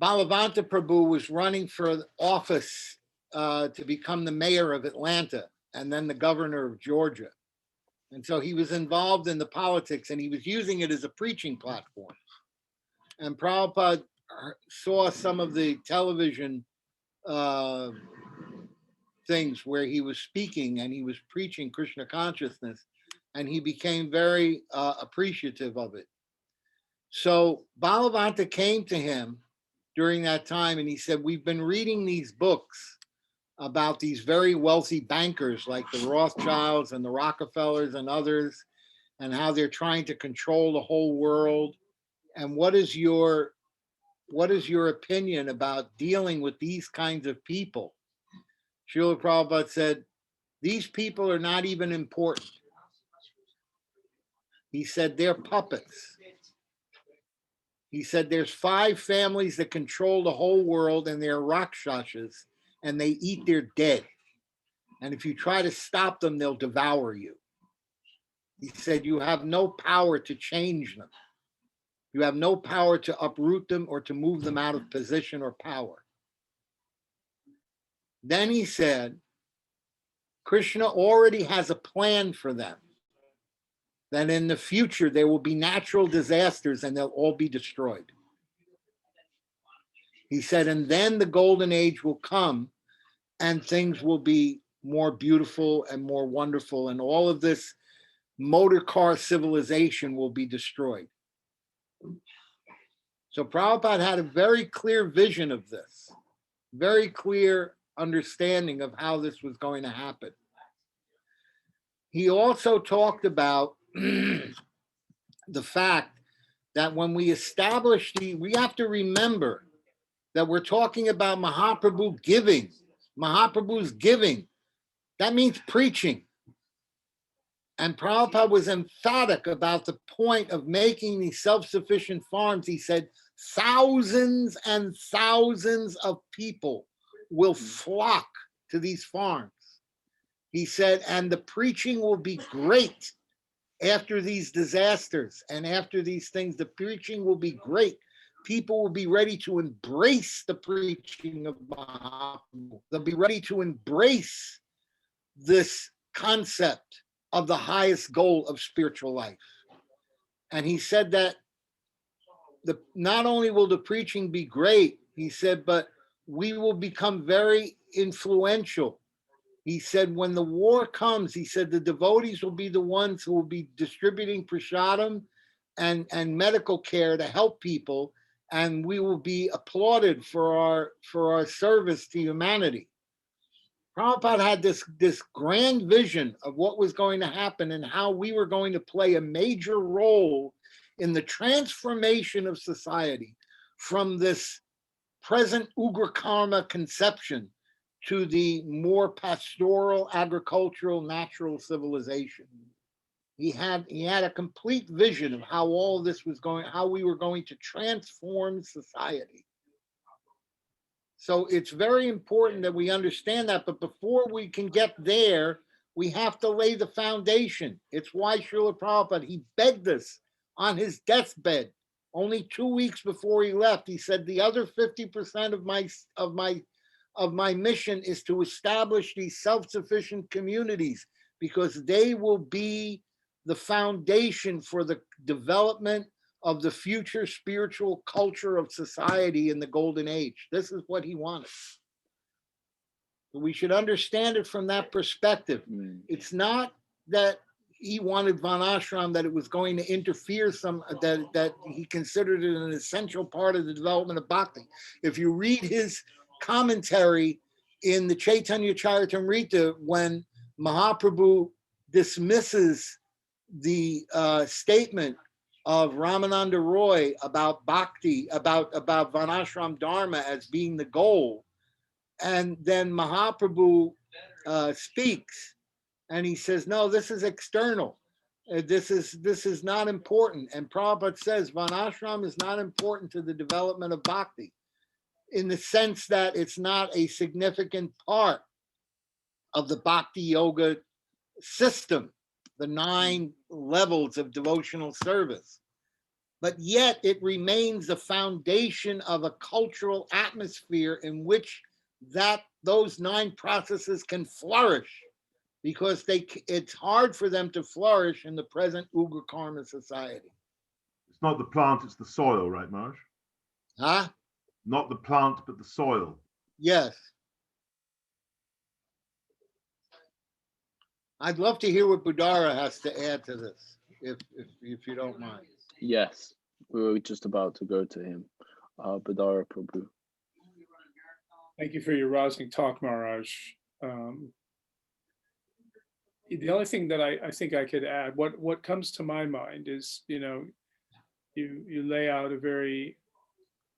Balavanta Prabhu was running for office to become the mayor of Atlanta and then the governor of Georgia. And so he was involved in the politics, and he was using it as a preaching platform. And Prabhupada saw some of the television things where he was speaking and he was preaching Krishna consciousness, and he became very appreciative of it. So Balavanta came to him during that time and he said, we've been reading these books about these very wealthy bankers like the Rothschilds and the Rockefellers and others, and how they're trying to control the whole world. And what is your opinion about dealing with these kinds of people? Srila Prabhupada said, these people are not even important. He said, they're puppets. He said, there's 5 families that control the whole world, and they're Rakshasas, and they eat their dead. And if you try to stop them, they'll devour you. He said, you have no power to change them. You have no power to uproot them or to move them out of position or power. Then he said, Krishna already has a plan for them, that in the future there will be natural disasters and they'll all be destroyed. He said, and then the golden age will come and things will be more beautiful and more wonderful, and all of this motor car civilization will be destroyed. So Prabhupada had a very clear vision of this, very clear understanding of how this was going to happen. He also talked about the fact that when we establish we have to remember that we're talking about Mahaprabhu giving. Mahaprabhu's giving. That means preaching. And Prabhupada was emphatic about the point of making these self-sufficient farms. He said, thousands and thousands of people will flock to these farms. He said, and the preaching will be great after these disasters and after these things. The preaching will be great. People will be ready to embrace the preaching of Mahaprabhu. They'll be ready to embrace this concept of the highest goal of spiritual life. And he said that not only will the preaching be great, he said, but we will become very influential. He said, when the war comes, he said, the devotees will be the ones who will be distributing prasadam and medical care to help people, and we will be applauded for our service to humanity. Prabhupada had this grand vision of what was going to happen and how we were going to play a major role in the transformation of society from this present Ugra Karma conception to the more pastoral, agricultural, natural civilization. He had a complete vision of how all this was going, how we were going to transform society. So it's very important that we understand that, but before we can get there, we have to lay the foundation. It's why Srila Prabhupada, he begged us on his deathbed, only 2 weeks before he left. He said, the other 50% of my mission is to establish these self-sufficient communities, because they will be the foundation for the development of the future spiritual culture of society in the golden age. This is what he wanted. We should understand it from that perspective. It's not that he wanted Varnashram, that it was going to interfere that he considered it an essential part of the development of bhakti. If you read his commentary in the Chaitanya Charitamrita, when Mahaprabhu dismisses the statement of Ramananda Roy about bhakti, about Varnashram Dharma as being the goal, and then Mahaprabhu speaks, and he says, no, this is external. This is not important. And Prabhupada says Varnashram is not important to the development of bhakti, in the sense that it's not a significant part of the bhakti yoga system, the 9 levels of devotional service. But yet it remains the foundation of a cultural atmosphere in which those 9 processes can flourish, because it's hard for them to flourish in the present Ugra Karma society. It's not the plant, it's the soil, right, Maharaj? Huh? Not the plant, but the soil. Yes. I'd love to hear what Budara has to add to this, if you don't mind. Yes, we were just about to go to him. Badara Prabhu. Thank you for your rousing talk, Maharaj. The only thing that I think I could add, what comes to my mind is, you lay out a very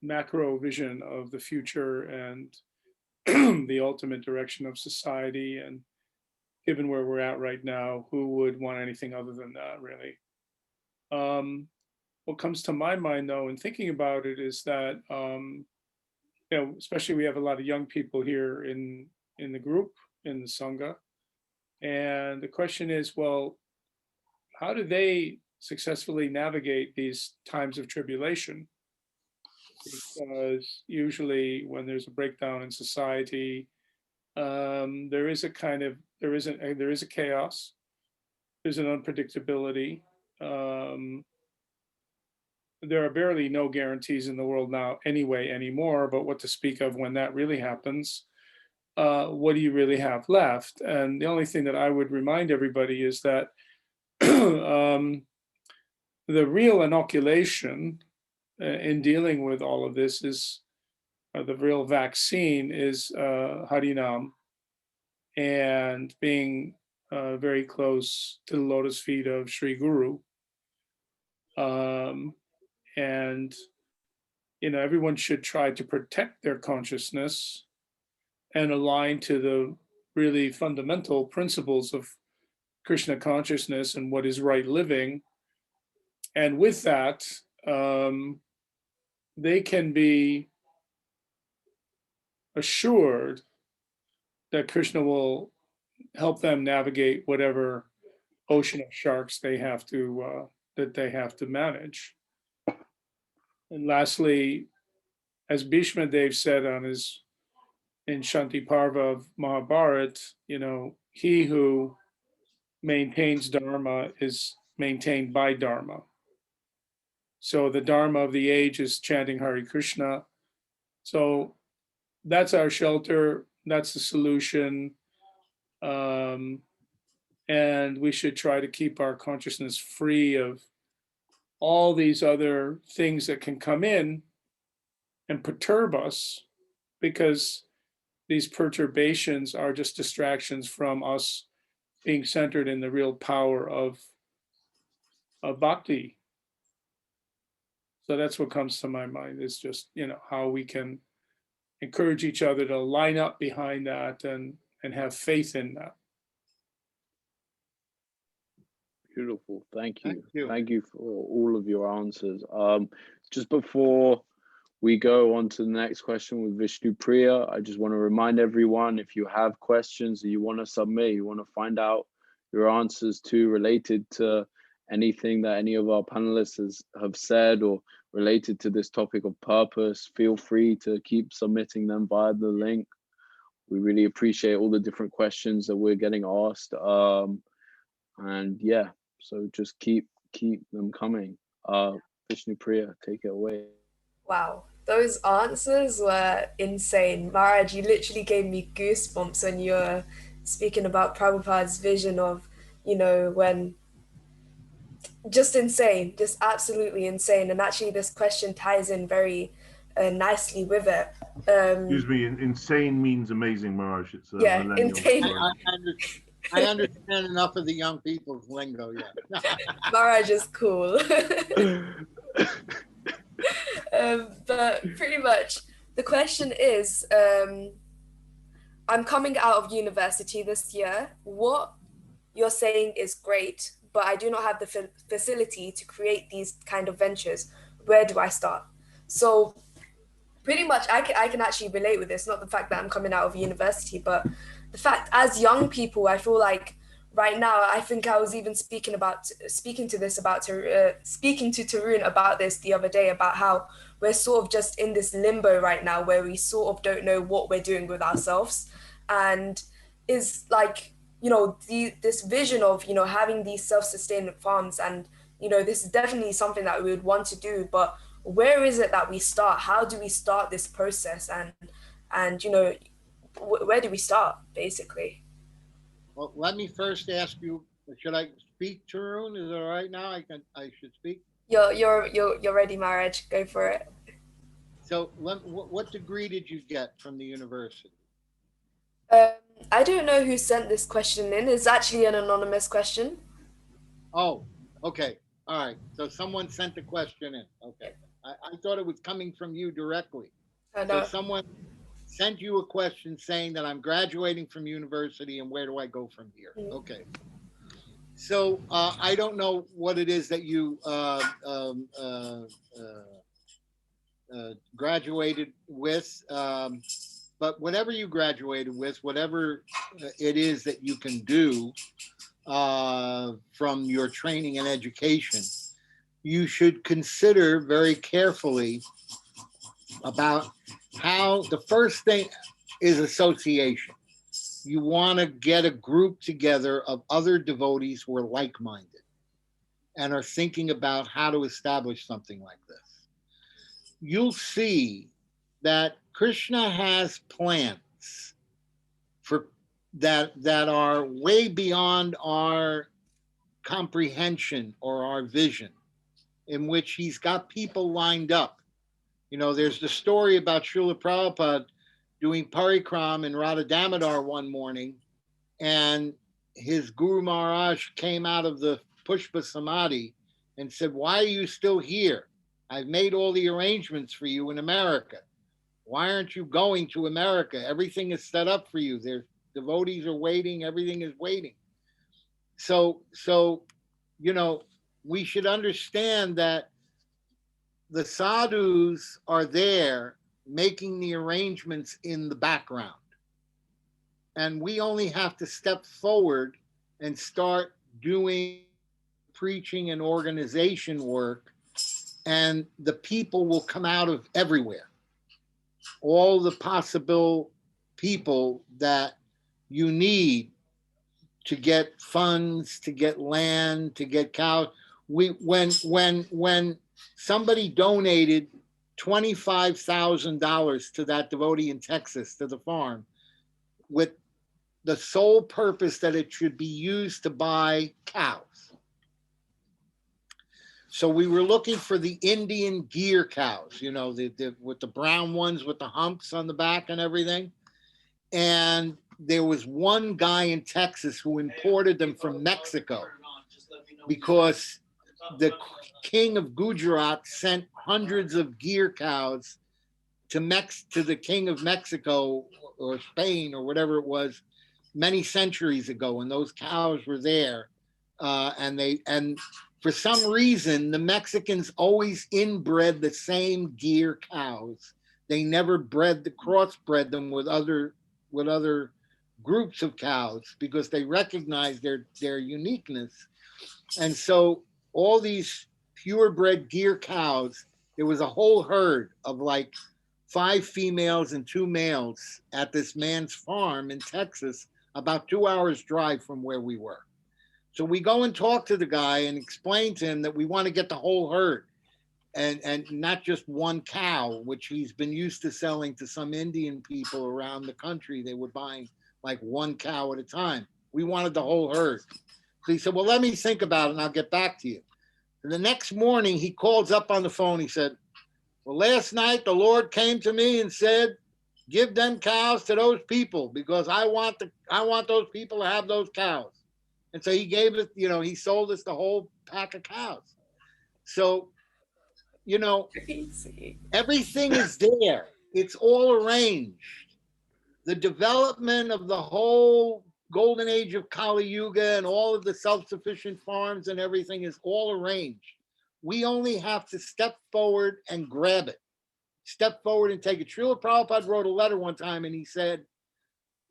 macro vision of the future and the ultimate direction of society. And given where we're at right now, who would want anything other than that, really? What comes to my mind, though, in thinking about it, is that, especially we have a lot of young people here in the group, in the Sangha. And the question is, well, how do they successfully navigate these times of tribulation? Because usually when there's a breakdown in society, there is a chaos, there's an unpredictability. There are barely no guarantees in the world now anymore, but what to speak of when that really happens? What do you really have left? And the only thing that I would remind everybody is that the real inoculation in dealing with all of this is, the real vaccine is Harinam, and being very close to the lotus feet of Sri Guru. And everyone should try to protect their consciousness and align to the really fundamental principles of Krishna consciousness and what is right living. And with that, they can be assured that Krishna will help them navigate whatever ocean of sharks they have to manage. And lastly, as Bhishma Dev said in Shanti Parva of Mahabharat, he who maintains Dharma is maintained by Dharma. So the Dharma of the age is chanting Hare Krishna. So that's our shelter. That's the solution. And we should try to keep our consciousness free of all these other things that can come in and perturb us, because these perturbations are just distractions from us being centered in the real power of bhakti. So that's what comes to my mind, is just, how we can encourage each other to line up behind that and have faith in that. Beautiful. Thank you. Thank you. Thank you for all of your answers. Just before we go on to the next question with Vishnu Priya, I just want to remind everyone, if you have questions that you want to submit, you want to find out your answers to, related to anything that any of our panelists have said or related to this topic of purpose, feel free to keep submitting them via the link. We really appreciate all the different questions that we're getting asked. And yeah, so just keep them coming. Vishnu Priya, take it away. Wow, those answers were insane. Maharaj, you literally gave me goosebumps when you were speaking about Prabhupada's vision of, when just insane, just absolutely insane. And actually, this question ties in very nicely with it. Excuse me, insane means amazing, Maharaj. It's a Yeah, millennial insane. word. I understand enough of the young people's lingo, yeah. Maharaj is cool. But pretty much the question is, I'm coming out of university this year. What you're saying is great, but I do not have the facility to create these kind of ventures. Where do I start? So pretty much I can actually relate with this, not the fact that I'm coming out of university, but the fact as young people, I feel like right now, I think I was even speaking to Tarun about this the other day, about how we're sort of just in this limbo right now where we sort of don't know what we're doing with ourselves. And is like, this vision of, having these self-sustaining farms, and, this is definitely something that we would want to do, but where is it that we start? How do we start this process? And where do we start, basically? Well, let me first ask you, should I speak, Tarun? Is it all right now? I should speak? You're ready, Maharaj. Go for it. So what degree did you get from the university? I don't know who sent this question in. It's actually an anonymous question. Oh, okay. All right. So someone sent the question in. Okay. I thought it was coming from you directly. No. So someone sent you a question saying that I'm graduating from university and where do I go from here? Okay. So I don't know what it is that you graduated with, but whatever you graduated with, whatever it is that you can do from your training and education, you should consider very carefully about how the first thing is association. You want to get a group together of other devotees who are like-minded and are thinking about how to establish something like this. You'll see that Krishna has plans for that are way beyond our comprehension or our vision, in which he's got people lined up. There's the story about Srila Prabhupada doing parikram in Radha Damodar one morning, and his Guru Maharaj came out of the Pushpa Samadhi and said, "Why are you still here? I've made all the arrangements for you in America. Why aren't you going to America? Everything is set up for you. There's devotees are waiting. Everything is waiting." So we should understand that the sadhus are there making the arrangements in the background. And we only have to step forward and start doing preaching and organization work, and the people will come out of everywhere. All the possible people that you need to get funds, to get land, to get cows. When somebody donated $25,000 to that devotee in Texas, to the farm, with the sole purpose that it should be used to buy cows. So we were looking for the Indian gear cows, you know, with the brown ones with the humps on the back and everything. And there was one guy in Texas who imported them from Mexico because the king of Gujarat sent hundreds of gear cows to the king of Mexico or Spain or whatever it was many centuries ago, and those cows were there. And for some reason, the Mexicans always inbred the same gear cows. They never crossbred them with other groups of cows because they recognized their uniqueness. And so all these purebred gear cows, there was a whole herd of like 5 females and 2 males at this man's farm in Texas, about 2 hours drive from where we were. So we go and talk to the guy and explain to him that we want to get the whole herd and not just one cow, which he's been used to selling to some Indian people around the country. They were buying like 1 cow at a time. We wanted the whole herd. So he said, well, let me think about it and I'll get back to you. And the next morning he calls up on the phone. He said, well, last night the Lord came to me and said, give them cows to those people because I want those people to have those cows. And so he gave it, you know, he sold us the whole pack of cows. So, you know, everything is there. It's all arranged. The development of the whole golden age of Kali Yuga and all of the self-sufficient farms and everything is all arranged. We only have to step forward and grab it. Step forward and take it. Srila Prabhupada wrote a letter one time and he said,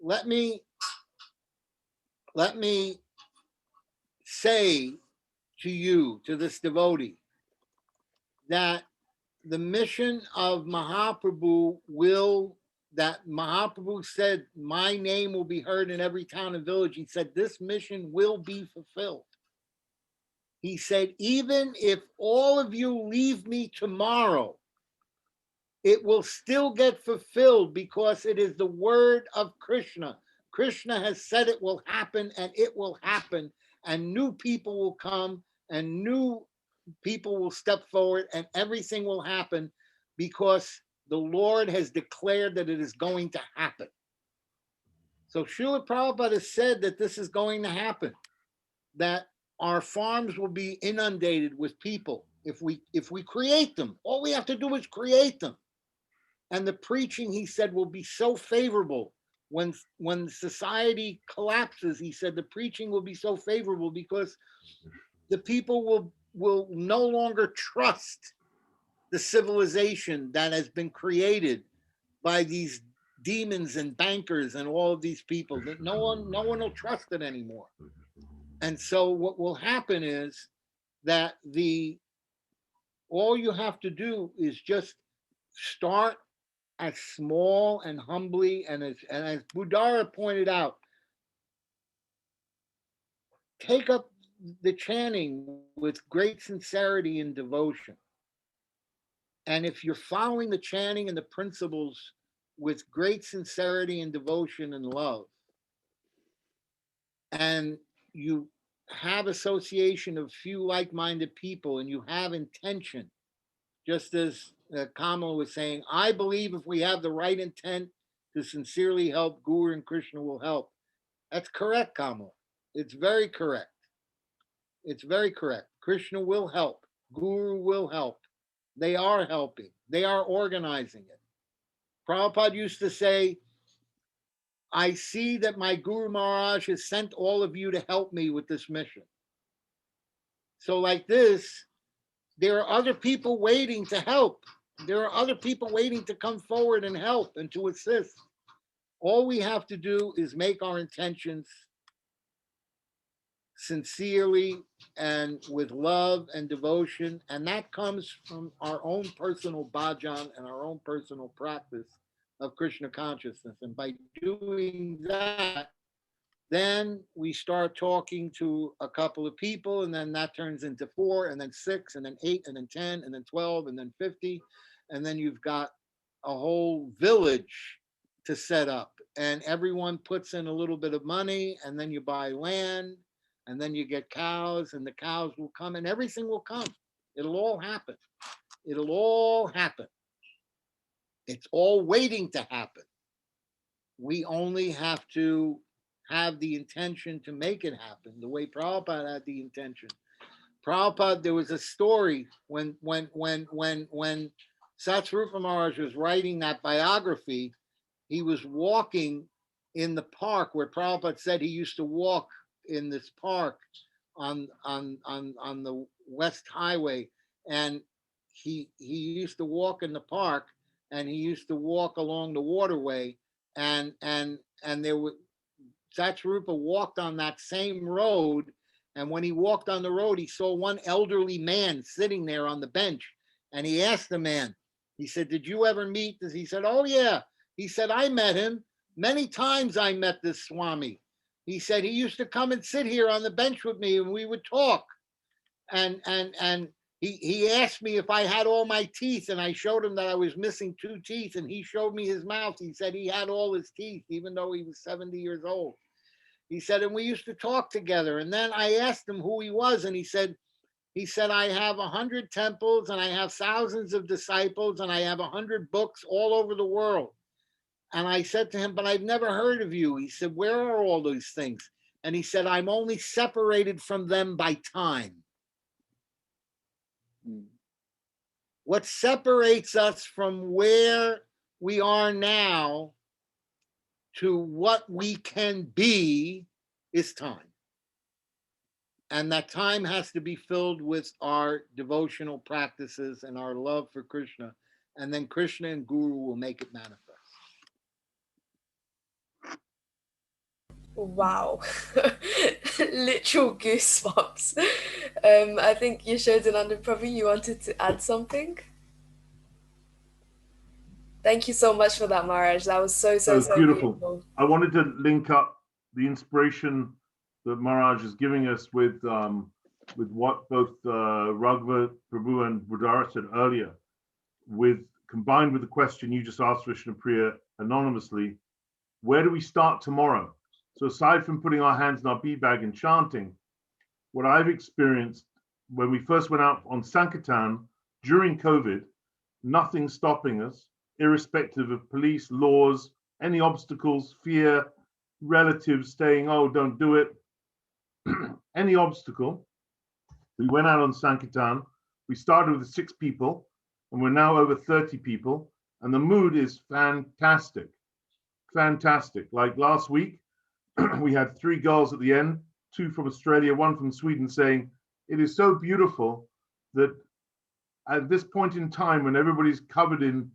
let me say to you, to this devotee, that the mission of Mahaprabhu that Mahaprabhu said, my name will be heard in every town and village. He said, this mission will be fulfilled. He said, even if all of you leave me tomorrow, it will still get fulfilled because it is the word of Krishna. Krishna has said it will happen and it will happen, and new people will come and new people will step forward and everything will happen because the Lord has declared that it is going to happen. So Srila Prabhupada has said that this is going to happen, that our farms will be inundated with people if we create them. All we have to do is create them. And the preaching, he said, will be so favorable. When society collapses, he said, the preaching will be so favorable because the people will no longer trust the civilization that has been created by these demons and bankers and all of these people. That no one will trust it anymore. And so what will happen is that all you have to do is just start as small and humbly, and as Budara pointed out, take up the chanting with great sincerity and devotion. And if you're following the chanting and the principles with great sincerity and devotion and love, and you have association of few like-minded people, and you have intention, just as Kamala was saying, I believe if we have the right intent to sincerely help, Guru and Krishna will help. That's correct, Kamala. It's very correct. It's very correct. Krishna will help. Guru will help. They are helping. They are organizing it. Prabhupada used to say, I see that my Guru Maharaj has sent all of you to help me with this mission. So like this, there are other people waiting to help. There are other people waiting to come forward and help and to assist. All we have to do is make our intentions sincerely and with love and devotion. And that comes from our own personal bhajan and our own personal practice of Krishna consciousness. And by doing that, Then we start talking to a couple of people, and then that turns into 4, and then 6, and then 8, and then 10, and then 12, and then 50. And then you've got a whole village to set up. And everyone puts in a little bit of money, and then you buy land, and then you get cows, and the cows will come, and everything will come. It'll all happen. It'll all happen. It's all waiting to happen. We only have to have the intention to make it happen, the way Prabhupada had the intention. Prabhupada, there was a story when Satsvarupa Maharaj was writing that biography, he was walking in the park where Prabhupada said he used to walk in this park on the West Highway, and he used to walk in the park, and he used to walk along the waterway, and there were Satsvarupa walked on that same road, and when he walked on the road, he saw one elderly man sitting there on the bench, and he asked the man, he said, "Did you ever meet this?" He said, "Oh yeah." He said, "I met him. Many times I met this Swami." He said, "He used to come and sit here on the bench with me, and we would talk. And he asked me if I had all my teeth, and I showed him that I was missing 2 teeth, and he showed me his mouth. He said he had all his teeth, even though he was 70 years old." He said, "And we used to talk together. And then I asked him who he was, and he said, I have 100 temples, and I have thousands of disciples, and I have 100 books all over the world." And I said to him, "But I've never heard of you." He said, "Where are all those things?" And he said, "I'm only separated from them by time." What separates us from where we are now to what we can be is time. And that time has to be filled with our devotional practices and our love for Krishna. And then Krishna and Guru will make it manifest. Wow. Literal goosebumps. I think Yashodhananda Prabhu, you wanted to add something? Thank you so much for that, Maharaj. That was so beautiful. I wanted to link up the inspiration that Maharaj is giving us with what both Raghava Prabhu and Budara said earlier, combined with the question you just asked Vishnupriya anonymously, where do we start tomorrow? So aside from putting our hands in our bead bag and chanting, what I've experienced when we first went out on Sankirtan during COVID, nothing stopping us, irrespective of police, laws, any obstacles, fear, relatives saying, "Oh, don't do it," any obstacle. We went out on Sankirtan. We started with 6 people, and we're now over 30 people, and the mood is fantastic. Fantastic. Like last week, we had 3 girls at the end, 2 from Australia, 1 from Sweden, saying, "It is so beautiful that at this point in time when everybody's covered in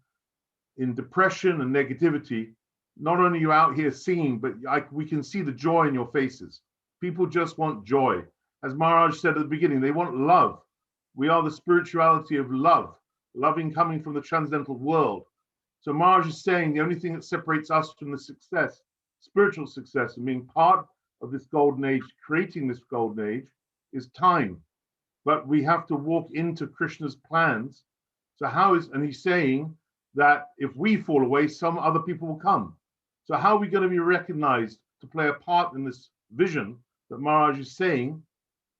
depression and negativity, not only are you out here singing, but we can see the joy in your faces. People just want joy." As Maharaj said at the beginning, they want love. We are the spirituality of love, loving coming from the transcendental world. So Maharaj is saying the only thing that separates us from the success, spiritual success, and being part of this golden age, creating this golden age, is time. But we have to walk into Krishna's plans. So and he's saying that if we fall away, some other people will come. So how are we going to be recognized to play a part in this vision that Maharaj is saying?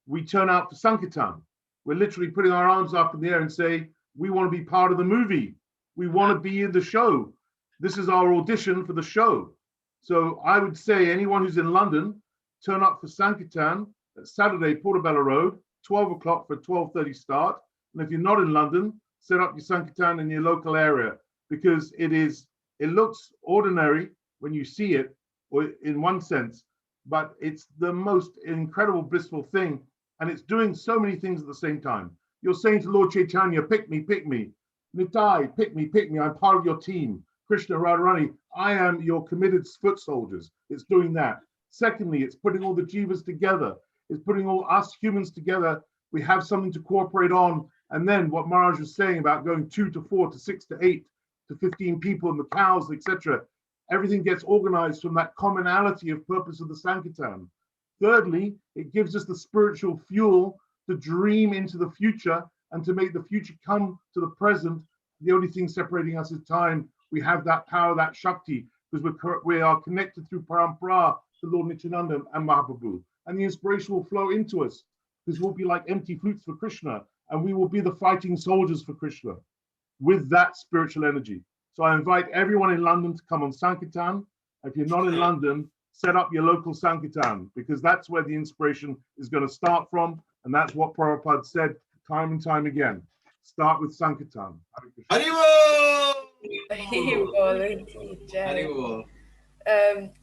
We turn out for Sankirtan. We're literally putting our arms up in the air and say, we want to be part of the movie. We want to be in the show. This is our audition for the show. So I would say anyone who's in London, turn up for Sankirtan at Saturday, Portobello Road, 12 o'clock for a 12:30 start. And if you're not in London, set up your Sankirtan in your local area, because it looks ordinary when you see it, or in one sense, but it's the most incredible, blissful thing. And it's doing so many things at the same time. You're saying to Lord Chaitanya, pick me, pick me. Nitai, pick me, pick me. I'm part of your team. Krishna, Radharani, I am your committed foot soldiers. It's doing that. Secondly, it's putting all the jivas together. It's putting all us humans together. We have something to cooperate on. And then what Maharaj was saying about going 2 to 4 to 6 to 8 to 15 people and the cows, etc. everything gets organized from that commonality of purpose of the Sankirtan. Thirdly, it gives us the spiritual fuel to dream into the future and to make the future come to the present. The only thing separating us is time. We have that power, that Shakti, because we are connected through Parampara to Lord Nityananda and Mahaprabhu. And the inspiration will flow into us, because we'll be like empty flutes for Krishna, and we will be the fighting soldiers for Krishna with that spiritual energy. So I invite everyone in London to come on Sankirtan. If you're not in London, set up your local Sankirtan, because that's where the inspiration is going to start from. And that's what Prabhupada said time and time again. Start with Sankirtan. Haribol!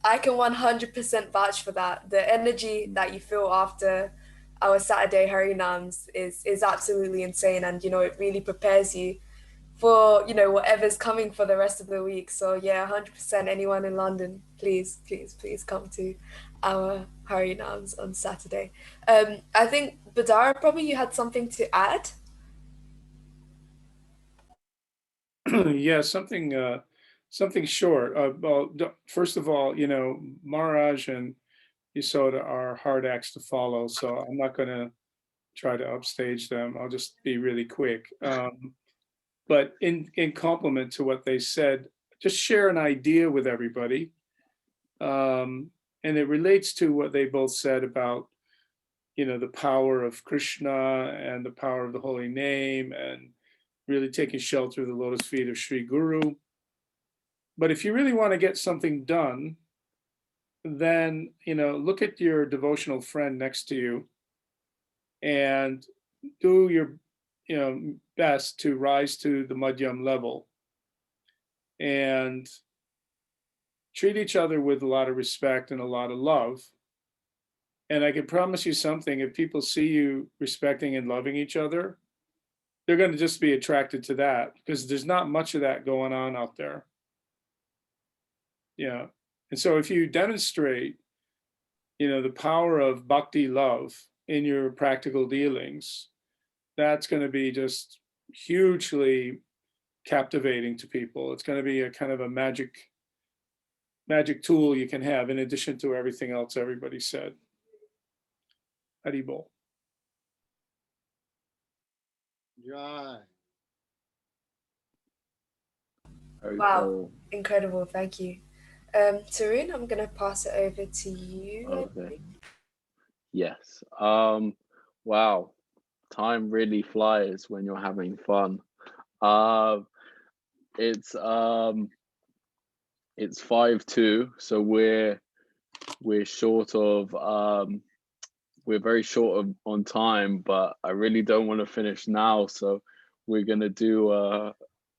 I can 100% vouch for that. The energy that you feel after our Saturday Harinams is absolutely insane, and it really prepares you for whatever's coming for the rest of the week. So yeah, 100%. Anyone in London, please come to our Harinams on Saturday. I think Badara, probably you had something to add. Yeah, something short. Well, first of all, Maharaj and Yasoda are hard acts to follow, so I'm not going to try to upstage them. I'll just be really quick. But in compliment to what they said, just share an idea with everybody. And it relates to what they both said about, the power of Krishna and the power of the holy name and really taking shelter of the lotus feet of Sri Guru. But if you really want to get something done, then, look at your devotional friend next to you and do your, best to rise to the Madhyam level and treat each other with a lot of respect and a lot of love. And I can promise you something, if people see you respecting and loving each other, they're going to just be attracted to that, because there's not much of that going on out there. Yeah. And so if you demonstrate, the power of bhakti love in your practical dealings, that's going to be just hugely captivating to people. It's going to be a kind of a magic tool you can have in addition to everything else everybody said. Haribol. Jai. Wow, incredible. Thank you. Tarun, I'm going to pass it over to you. Okay. Yes. Wow. Time really flies when you're having fun. It's 5:02, so we're short of we're very short on time, but I really don't want to finish now, so we're gonna do a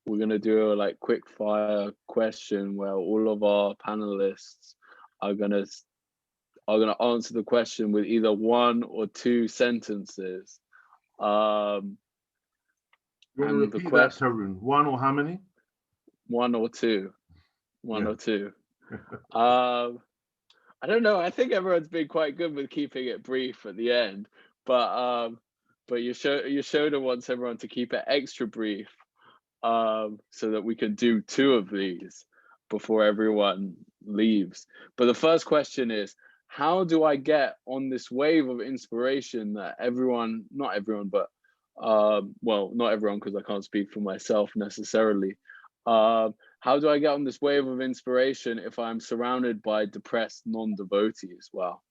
like quick fire question where all of our panelists are gonna answer the question with either one or two sentences. You want to repeat that, Tarun? One or how many? One or two. One Yeah. or two. I don't know. I think everyone's been quite good with keeping it brief at the end, but Yashoda wants everyone to keep it extra brief, so that we can do two of these before everyone leaves. But the first question is, how do I get on this wave of inspiration that everyone, not everyone, but well, not everyone, because I can't speak for myself necessarily. How do I get on this wave of inspiration if I'm surrounded by depressed non-devotees? Well,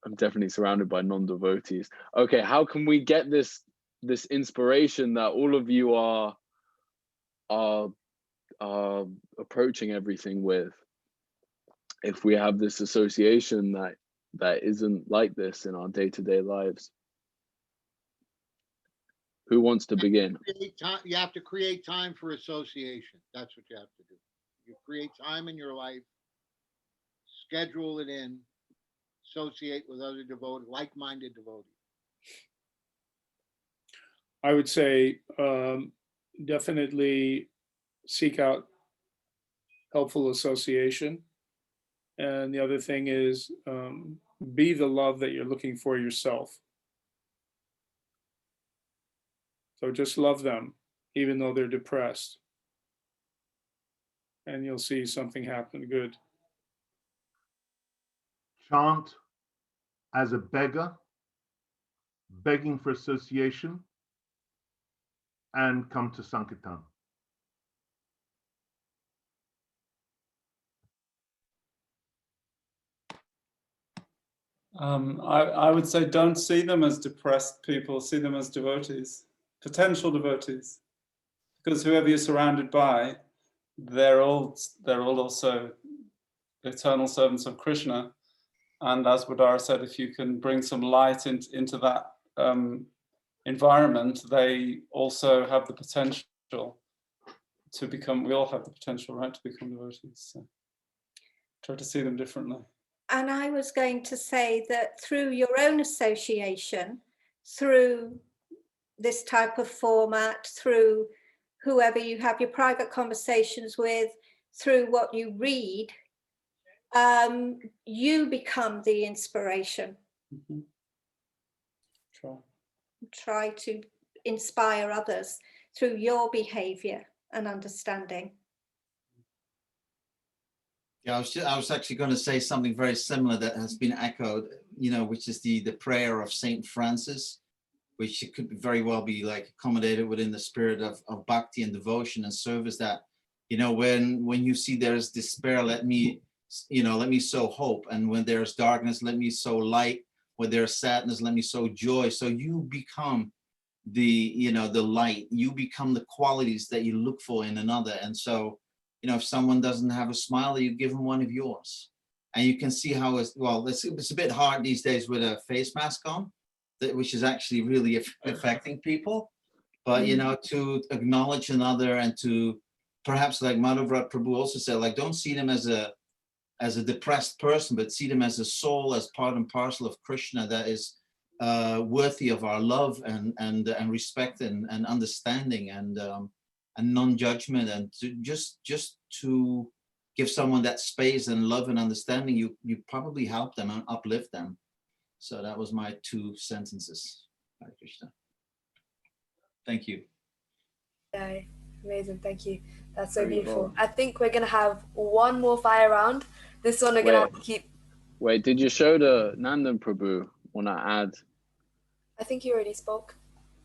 I'm definitely surrounded by non-devotees. Okay, how can we get this inspiration that all of you are approaching everything with, if we have this association that isn't like this in our day-to-day lives? Who wants to begin? You have to create time for association. That's what you have to do. You create time in your life, schedule it in, associate with other devotees, like-minded devotees. I would say definitely seek out helpful association. And the other thing is be the love that you're looking for yourself. So just love them, even though they're depressed. and you'll see something happen good. Chant as a beggar, begging for association, and come to Sankirtan. I would say don't see them as depressed people, see them as devotees, potential devotees, because whoever you're surrounded by, they're all also eternal servants of Krishna. And as Buddha said, if you can bring some light into that environment, they also have the potential to become, we all have the potential, right, to become devotees. So try to see them differently. And I was going to say that through your own association, through this type of format, through whoever you have your private conversations with, through what you read, you become the inspiration. Mm-hmm. Try to inspire others through your behavior and understanding. Yeah, I was actually going to say something very similar that has been echoed, which is the prayer of Saint Francis, which could very well be like accommodated within the spirit of bhakti and devotion and service. That, when you see there's despair, let me sow hope, and when there's darkness, let me sow light. When there's sadness, let me sow joy. So you become the light. You become the qualities that you look for in another. And so, if someone doesn't have a smile, you give them one of yours. And you can see how it's a bit hard these days with a face mask on, which is actually really affecting people. But, to acknowledge another and to perhaps, like Madhavrat Prabhu also said, like, don't see them as a depressed person, but see them as a soul, as part and parcel of Krishna that is worthy of our love and respect and understanding and non-judgment, and to just to give someone that space and love and understanding, you probably help them and uplift them. So that was my 2 sentences. Hare Krishna. Thank you. Yeah, amazing, thank you. That's so beautiful. I think we're gonna have one more fire round. This one we're gonna have to keep. Wait, did you show the Nandan Prabhu? Wanna add? I think you already spoke.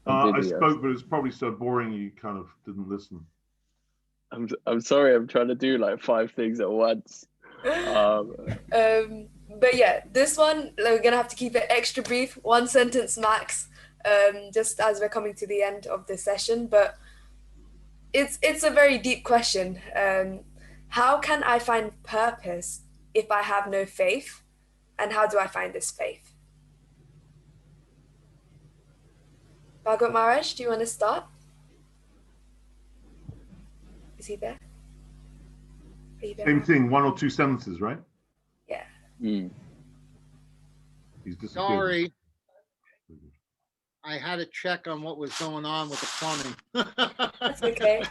I spoke, but it's probably so boring you kind of didn't listen. I'm sorry, I'm trying to do like 5 things at once. But yeah, this one we're gonna have to keep it extra brief, 1 sentence max, just as we're coming to the end of this session. But it's a very deep question. How can I find purpose if I have no faith, and how do I find this faith? Bhagavat Maharaj, do you want to start? Is he there? Same thing, 1 or 2 sentences, right? Yeah. Mm. He's disappeared. Sorry. I had to check on what was going on with the plumbing. That's okay.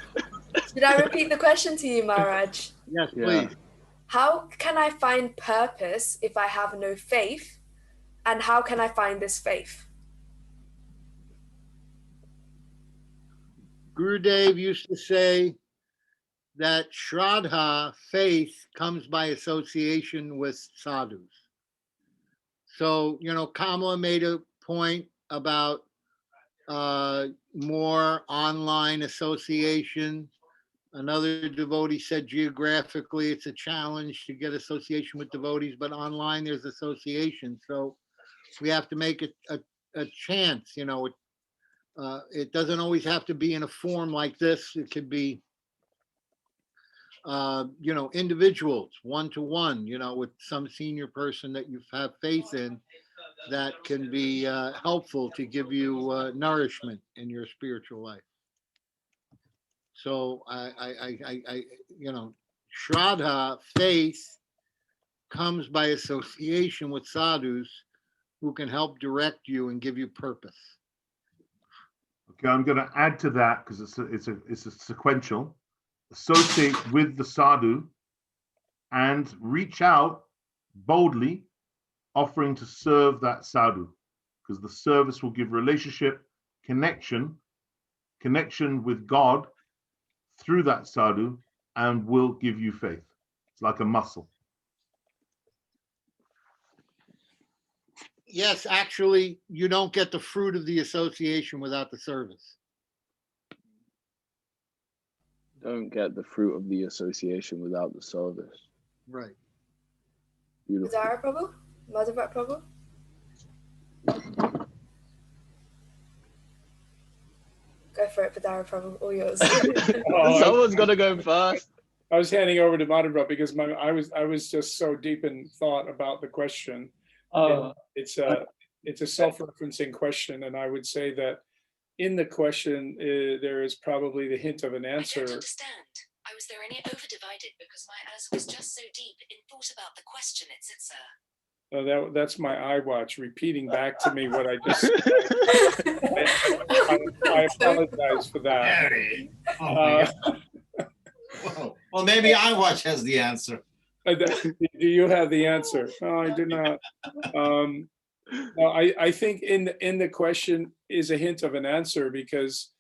Should I repeat the question to you, Maharaj? Yes, please. How can I find purpose if I have no faith? And how can I find this faith? Gurudev used to say that Shraddha, faith, comes by association with sadhus. So, Kamala made a point about more online association. Another devotee said geographically it's a challenge to get association with devotees, but online there's association. So we have to make it a chance, it doesn't always have to be in a form like this. It could be, individuals, one-to-one, with some senior person that you have faith in, that can be helpful to give you nourishment in your spiritual life. So Shraddha, faith, comes by association with sadhus who can help direct you and give you purpose. Okay, I'm going to add to that because it's a sequential. Associate with the sadhu and reach out boldly, offering to serve that sadhu, because the service will give relationship, connection with God through that sadhu, and will give you faith. It's like a muscle. Yes, actually, you don't get the fruit of the association without the service. Don't get the fruit of the association without the service. Right. Beautiful. Vidara Prabhu? Madhavat Prabhu? Go for it, Vidara Prabhu, all yours. Someone's got to go first. I was handing over to Madhavat because I was just so deep in thought about the question. It's a self-referencing question, and I would say that in the question there is probably the hint of an answer. I don't understand. I was there any overdivided because my as was just so deep in thought about the question. It's it, sir. That's my iWatch repeating back to me what I just said. I apologize for that. Well, maybe iWatch has the answer. Do you have the answer? No, I do not. No, I think in the question is a hint of an answer, because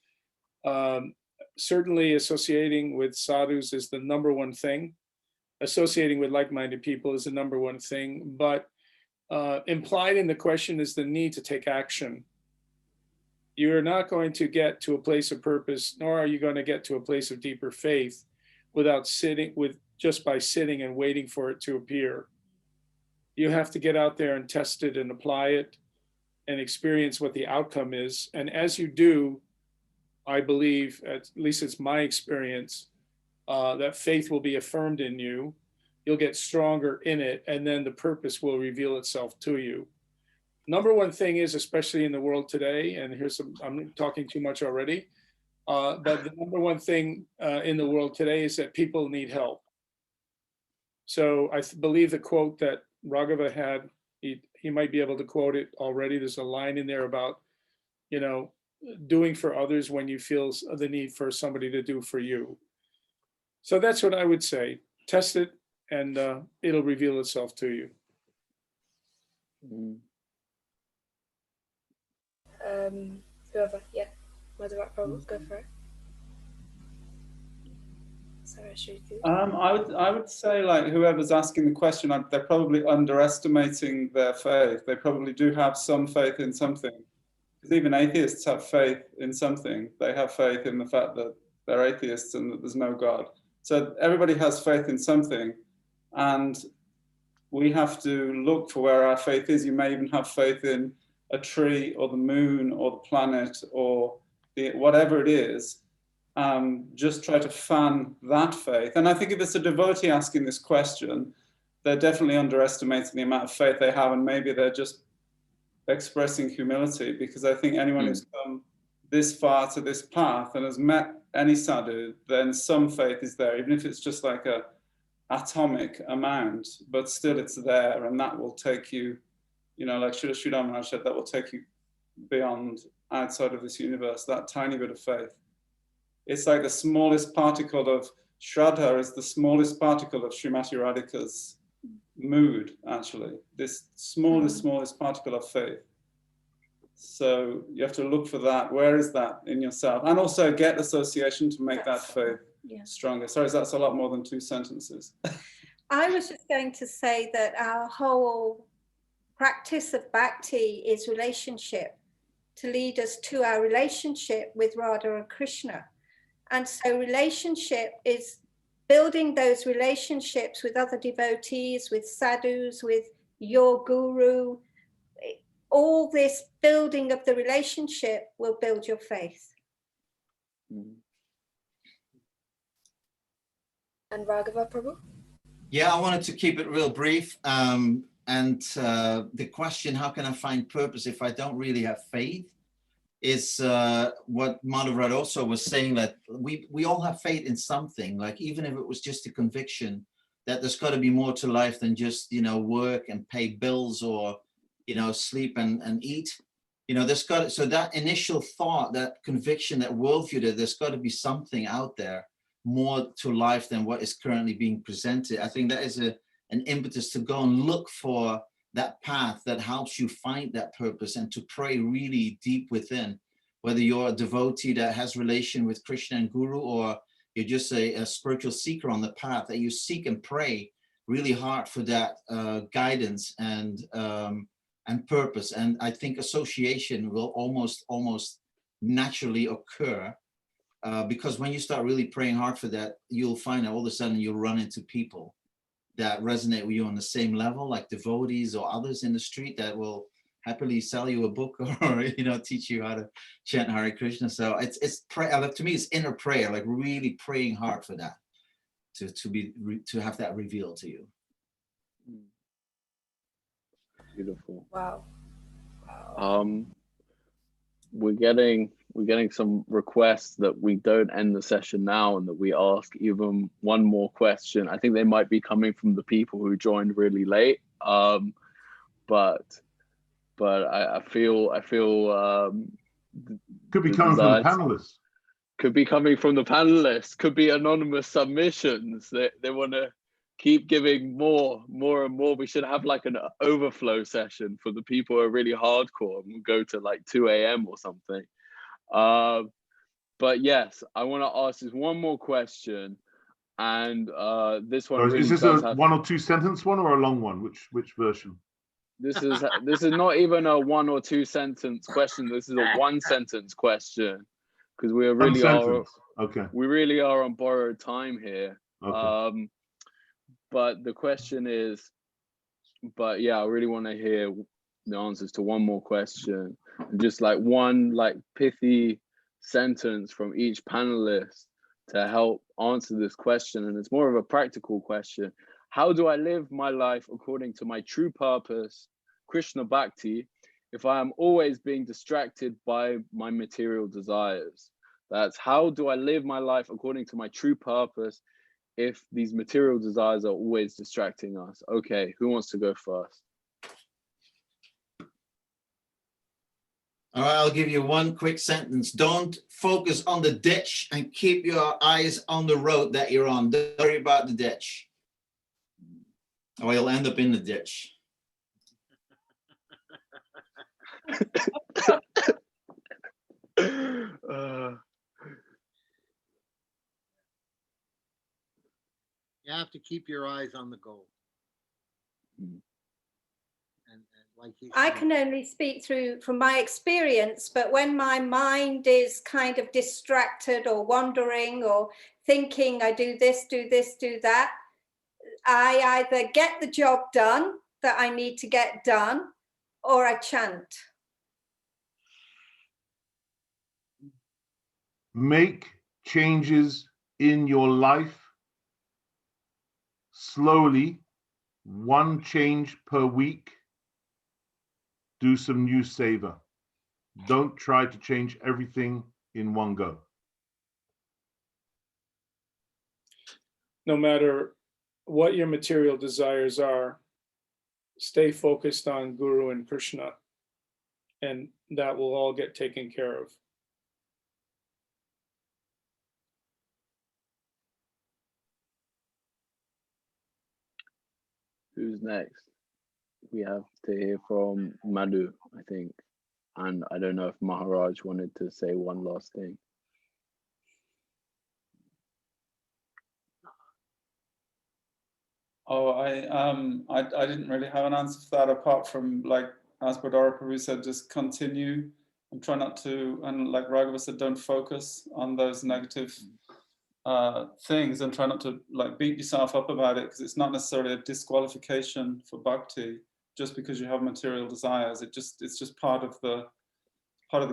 certainly associating with sadhus is the number one thing. Associating with like-minded people is the number one thing, but implied in the question is the need to take action. You're not going to get to a place of purpose, nor are you going to get to a place of deeper faith without just by sitting and waiting for it to appear. You have to get out there and test it and apply it and experience what the outcome is. And as you do, I believe, at least it's my experience, that faith will be affirmed in you. You'll get stronger in it, and then the purpose will reveal itself to you. Number one thing is, especially in the world today, and I'm talking too much already, but the number one thing in the world today is that people need help. So I believe the quote that Raghava had, he might be able to quote it already. There's a line in there about, doing for others when you feel the need for somebody to do for you. So that's what I would say. Test it, and it'll reveal itself to you. Whoever, yeah. Madhavat Prabhu, go for it. I would say, like, whoever's asking the question, they're probably underestimating their faith. They probably do have some faith in something. Because even atheists have faith in something. They have faith in the fact that they're atheists and that there's no God. So everybody has faith in something, and we have to look for where our faith is. You may even have faith in a tree or the moon or the planet or whatever it is. Just try to fan that faith. And I think if it's a devotee asking this question, they're definitely underestimating the amount of faith they have, and maybe they're just expressing humility, because I think anyone who's come this far to this path and has met any sadhu, then some faith is there, even if it's just like a atomic amount, but still it's there, and that will take you, like Srila Maharaj said, that will take you beyond, outside of this universe, that tiny bit of faith. It's like the smallest particle of Shraddha is the smallest particle of Srimati Radhika's mood, actually. This smallest particle of faith. So you have to look for that. Where is that in yourself? And also get association to make that faith stronger. Sorry, that's a lot more than 2 sentences. I was just going to say that our whole practice of bhakti is relationship, to lead us to our relationship with Radha and Krishna. And so relationship is building those relationships with other devotees, with sadhus, with your guru. All this building of the relationship will build your faith. And Raghava Prabhu? Yeah, I wanted to keep it real brief. And the question, how can I find purpose if I don't really have faith, is what Madhavraj also was saying, that we all have faith in something, like even if it was just a conviction that there's got to be more to life than just, work and pay bills or, sleep and eat. There's got, so that initial thought, that conviction, that worldview, that there's got to be something out there more to life than what is currently being presented. I think that is an impetus to go and look for that path that helps you find that purpose, and to pray really deep within, whether you're a devotee that has relation with Krishna and Guru, or You're just a spiritual seeker on the path, that you seek and pray really hard for that guidance and purpose. And I think association will almost naturally occur, because when you start really praying hard for that, you'll find that all of a sudden you'll run into people that resonate with you on the same level, like devotees or others in the street that will happily sell you a book or teach you how to chant Hare Krishna. So it's prayer. To me, it's inner prayer, like really praying hard for that to have that revealed to you. Beautiful. Wow. We're getting some requests that we don't end the session now and that we ask even one more question. I think they might be coming from the people who joined really late. But I feel could be coming from the panelists. Could be coming from the panelists. Could be anonymous submissions. They want to keep giving more and more. We should have like an overflow session for the people who are really hardcore, and we'll go to like 2 a.m. or something. But yes, I want to ask this one more question, and this one really is this a 1 or 2 sentence one or a long one? Which version? This is not even a 1 or 2 sentence question. This is a 1 sentence question, because we really are on borrowed time here. Okay. But the question is, I really want to hear the answers to one more question, and just like one like pithy sentence from each panelist to help answer this question. And it's more of a practical question. How do I live my life according to my true purpose, Krishna Bhakti, if I am always being distracted by my material desires? That's how do I live my life according to my true purpose if these material desires are always distracting us? Okay, who wants to go first? All right, I'll give you one quick sentence. Don't focus on the ditch and keep your eyes on the road that you're on. Don't worry about the ditch, or you'll end up in the ditch. You have to keep your eyes on the goal. And like I can only speak from my experience, but when my mind is kind of distracted or wandering or thinking I do this, do that, I either get the job done that I need to get done, or I chant. Make changes in your life slowly, 1 change per week. Do some new savor. Don't try to change everything in one go. No matter what your material desires are, stay focused on Guru and Krishna, and that will all get taken care of. Who's next? We have to hear from Madhu, I think. And I don't know if Maharaj wanted to say one last thing. Oh, I didn't really have an answer for that, apart from, like, as Badara Prabhu said, just continue and try not to, and like Raghava said, don't focus on those negative things, and try not to like beat yourself up about it, because it's not necessarily a disqualification for bhakti just because you have material desires. It's just part of the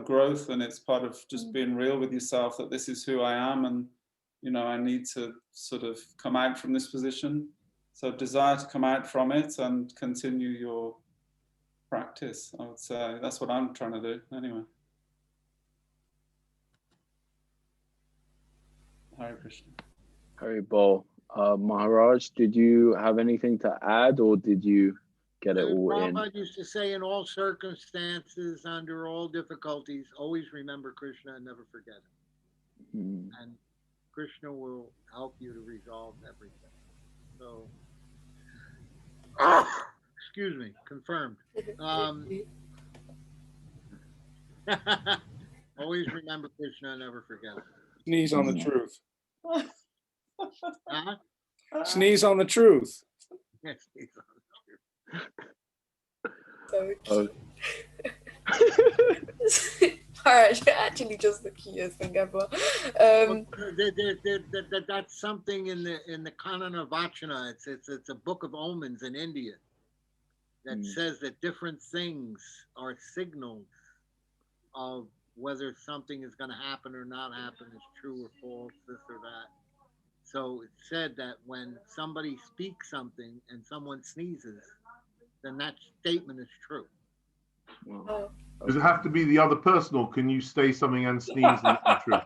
growth, and it's part of just being real with yourself that this is who I am, and I need to sort of come out from this position. So desire to come out from it and continue your practice, I would say. That's what I'm trying to do anyway. Hare Krishna. Hare Bol. Maharaj, did you have anything to add, or did you get it all in? Prabhupada used to say, in all circumstances, under all difficulties, always remember Krishna and never forget him. And Krishna will help you to resolve everything. So, excuse me, confirmed. Always remember Krishna and never forget him. Knees on the truth. Huh? Sneeze on the truth. Yes, sneeze on the truth. So cute. Maharaj, you're actually just the cutest thing ever. That's something in the Kanana Vachana. It's a book of omens in India that says that different things are signals of whether something is going to happen or not happen, is true or false, this or that. So it said that when somebody speaks something and someone sneezes, then that statement is true. Oh. Does it have to be the other person, or can you say something and sneeze and it's true?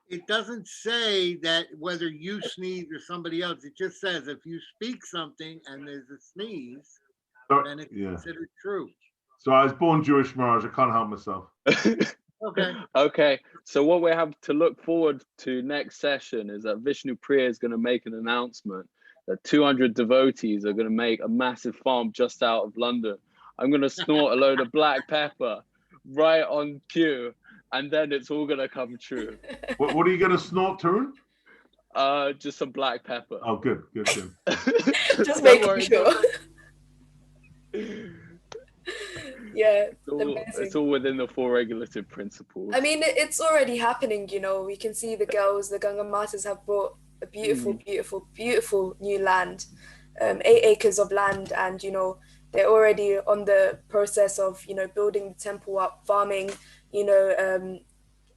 It doesn't say that whether you sneeze or somebody else. It just says if you speak something and there's a sneeze, then it's considered true. So I was born Jewish, Maharaj. I can't help myself. Okay. Okay. So what we have to look forward to next session is that Vishnu Priya is going to make an announcement that 200 devotees are going to make a massive farm just out of London. I'm going to snort a load of black pepper right on cue, and then it's all going to come true. What are you going to snort, Tarun? Just some black pepper. Oh, good. Just making sure. Yeah, it's all within the 4 regulative principles. I mean, it's already happening, you know. We can see the girls, the Ganga Matas have brought a beautiful, beautiful new land, 8 acres of land, and, you know, they're already on the process of, you know, building the temple up, farming, you know,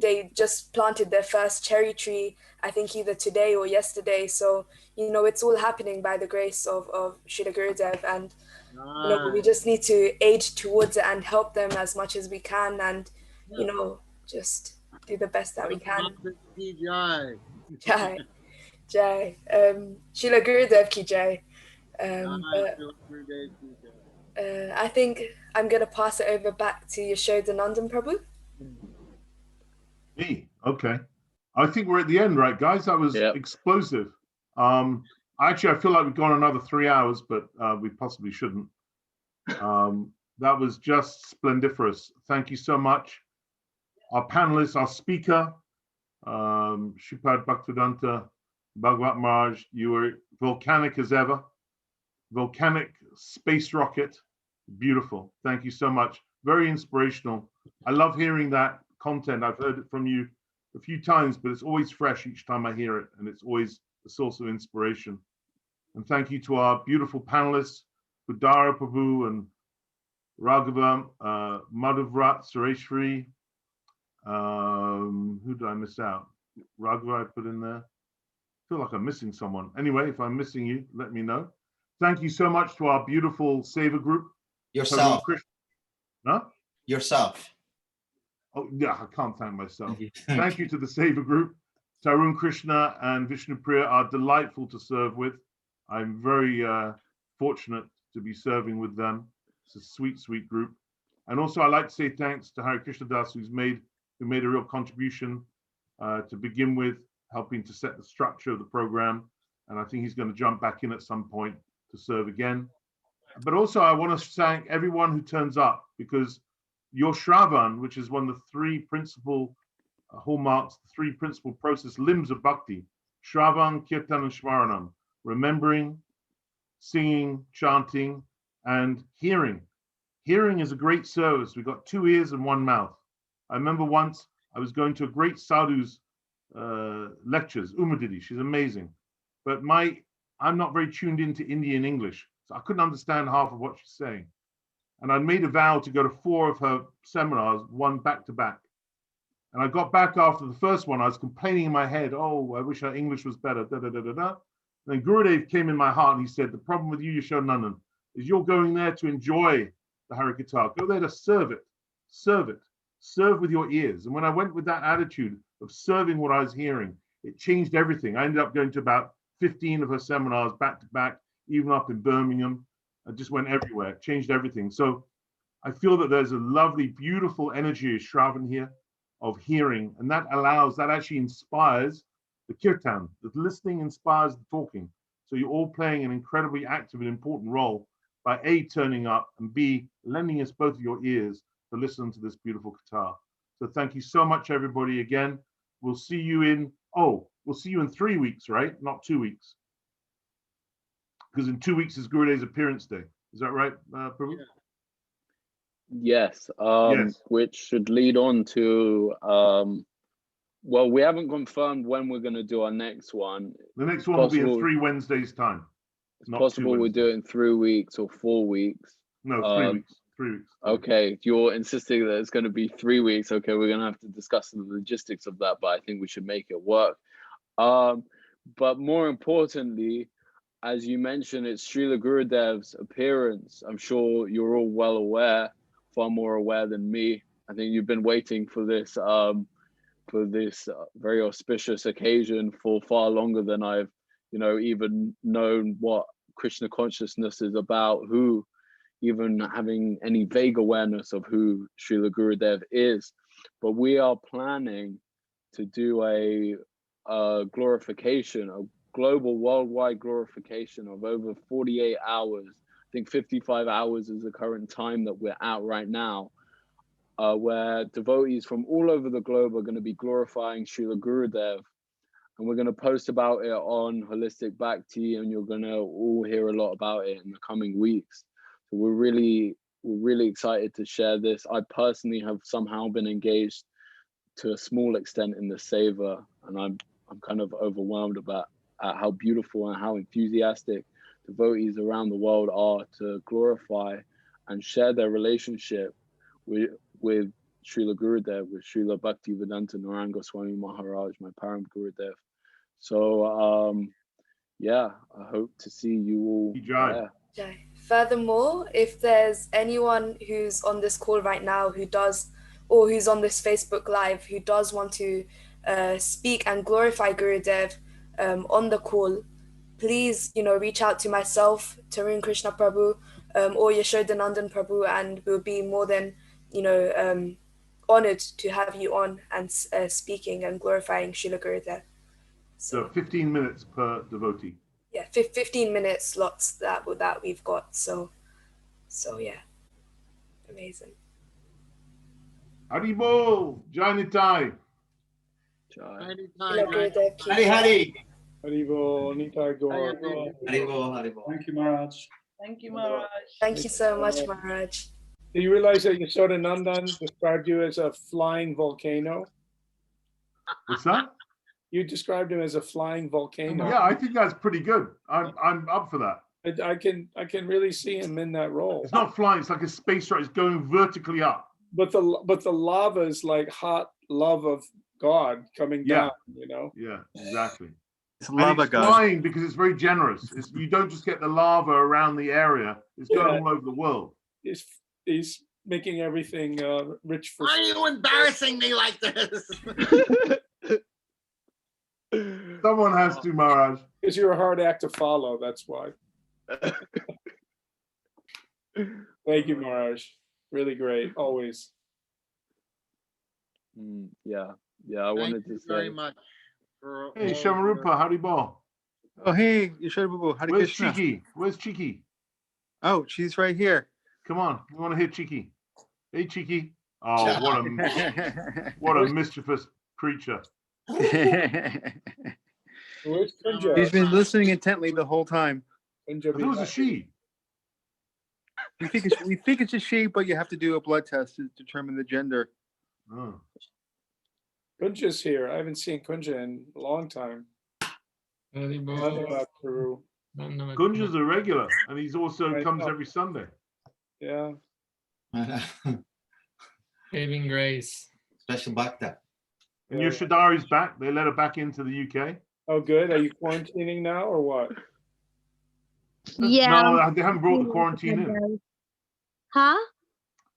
they just planted their first cherry tree, I think either today or yesterday. So, you know, it's all happening by the grace of Srila Gurudev, and you know, we just need to aid towards it and help them as much as we can, and you know, just do the best that we can. Jai, Jai. Srila Gurudev ki Jai. I think I'm gonna pass it over back to Yashodanandan Prabhu. Me? Okay. I think we're at the end, right, guys? That was explosive. Actually, I feel like we've gone another 3 hours, but we possibly shouldn't. That was just splendiferous. Thank you so much. Our panelists, our speaker, Sripad Bhaktivedanta, Bhagavat Maharaj, you were volcanic as ever. Volcanic space rocket. Beautiful. Thank you so much. Very inspirational. I love hearing that content. I've heard it from you a few times, but it's always fresh each time I hear it, and it's always a source of inspiration. And thank you to our beautiful panelists, Budara Prabhu and Raghava, Madhuvrat, Sureshri. Who did I miss out? Raghava I put in there. I feel like I'm missing someone. Anyway, if I'm missing you, let me know. Thank you so much to our beautiful Seva group. Yourself. Huh? Yourself. Oh, yeah, I can't thank myself. Thank you to the Seva group. Tarun Krishna and Vishnu Priya are delightful to serve with. I'm very fortunate to be serving with them. It's a sweet, sweet group. And also, I'd like to say thanks to Hare Krishna Das, who made a real contribution to begin with, helping to set the structure of the program. And I think he's going to jump back in at some point to serve again. But also, I want to thank everyone who turns up, because your Shravan, which is one of the 3 principal hallmarks, the 3 principal process limbs of bhakti, Shravan, Kirtan, and Shmaranam, remembering, singing, chanting, and hearing. Hearing is a great service. We've got 2 ears and 1 mouth. I remember once I was going to a great sadhu's lectures, Umadidi, she's amazing. But I'm not very tuned into Indian English, so I couldn't understand half of what she's saying. And I made a vow to go to 4 of her seminars, 1 back to back. And I got back after the first one, I was complaining in my head, oh, I wish our English was better, da da da da da. And then Gurudev came in my heart and he said, the problem with you, Yashodanandan, is you're going there to enjoy the Harikatha. Go there to serve it. Serve it. Serve with your ears. And when I went with that attitude of serving what I was hearing, it changed everything. I ended up going to about 15 of her seminars back to back, even up in Birmingham. I just went everywhere. It changed everything. So I feel that there's a lovely, beautiful energy of Shravan here, of hearing, and that actually inspires the kirtan. The listening inspires the talking. So you're all playing an incredibly active and important role by A, turning up, and B, lending us both of your ears to listen to this beautiful katha. So thank you so much, everybody. Again, we'll see you in Oh, we'll see you in 3 weeks, right? Not 2 weeks. Because in 2 weeks is Gurudev's appearance day. Is that right, Prabhu? Yes, Yes. which should lead on to well, we haven't confirmed when we're going to do our next one. The next one will be in Possible- 3 Wednesdays' time. It's not 2 possible we do it in 3 weeks or 4 weeks. No, 3 weeks. 3 weeks. Okay, if you're insisting that it's going to be 3 weeks, okay, we're going to have to discuss the logistics of that, but I think we should make it work. But more importantly, as you mentioned, it's Srila Gurudev's appearance. I'm sure you're all well aware, far more aware than me. I think you've been waiting for this very auspicious occasion for far longer than I've, even known what Krishna consciousness is about, who even having any vague awareness of who Srila Gurudev is. But we are planning to do a glorification, a global worldwide glorification of over 48 hours. I think 55 hours is the current time that we're at right now, where devotees from all over the globe are going to be glorifying Srila Gurudev. And we're going to post about it on Holistic Bhakti, and you're going to all hear a lot about it in the coming weeks. So we're really excited to share this. I personally have somehow been engaged to a small extent in the seva, and I'm kind of overwhelmed about how beautiful and how enthusiastic devotees around the world are to glorify and share their relationship with Srila Gurudev, with Srila Bhaktivedanta Narayana Goswami Maharaj, my Param Gurudev. So yeah, I hope to see you all there. Furthermore, if there's anyone who's on this call right now or who's on this Facebook Live who does want to speak and glorify Gurudev on the call, please, reach out to myself, Tarun Krishna Prabhu, or Yashodanandan Prabhu, and we'll be more than, honored to have you on and speaking and glorifying Srila Gurudev. So 15 minutes per devotee. Yeah, 15-minute slots that we've got. So yeah, amazing. Haribol, Jai Nitai. Hari Hari. Haribol, Nitai Gaur. Haribol. Thank you, Maharaj. Thank you, Maharaj. Thank you so much, Maharaj. Do you realize that Yashodanandan described you as a flying volcano? What's that? You described him as a flying volcano. Yeah, I think that's pretty good. I'm up for that. I can really see him in that role. It's not flying, it's like a space rocket. It's going vertically up. But the lava is like hot love of God coming down, Yeah, exactly. It's lava God. Flying because it's very generous. You don't just get the lava around the area. It's going all over the world. He's making everything rich for. Why are you embarrassing me like this? Someone has to, Maharaj. Because you're a hard act to follow, that's why. Thank you, Maharaj. Really great, always. Yeah, I wanted to say. Very much. Hey, Shamarupa, Haribol. Oh, hey, Yeshua Hare Where's Krishna. Chiki? Where's Chiki? Oh, she's right here. Come on, we want to hear Chiki. Hey, Chiki. Oh, what a mischievous creature. She's been listening intently the whole time. I thought it was a she. We think it's a she, but you have to do a blood test to determine the gender. Oh. Kunja's here. I haven't seen Kunja in a long time. Kunja's a regular, and he's also comes every Sunday. Yeah. Saving grace. Special bhakta. And your Shadari's back. They let her back into the UK. Oh, good. Are you quarantining now or what? Yeah. No, they haven't brought the quarantine in. Huh?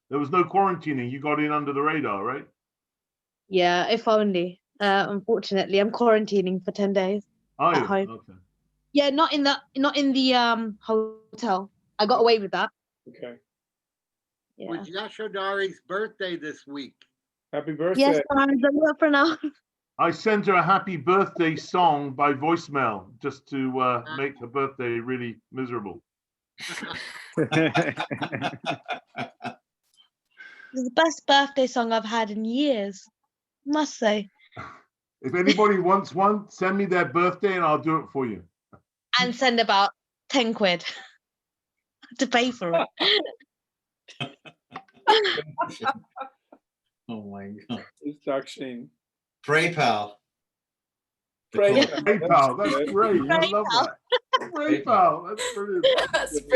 There was no quarantining. You got in under the radar, right? Yeah, if only. Unfortunately, I'm quarantining for 10 days. Are at you? home. Okay. Yeah, not in the hotel. I got away with that. Okay. Yeah. It was Yashodari's birthday this week. Happy birthday. Yes, I'm up for now. I sent her a happy birthday song by voicemail just to make her birthday really miserable. It's the best birthday song I've had in years, must say. If anybody wants one, send me their birthday and I'll do it for you. And send about 10 quid to pay for it. Oh my God. It's Dakshine. Pray pal. Pray PayPal, that's great. I love that. PayPal, that's brilliant. That's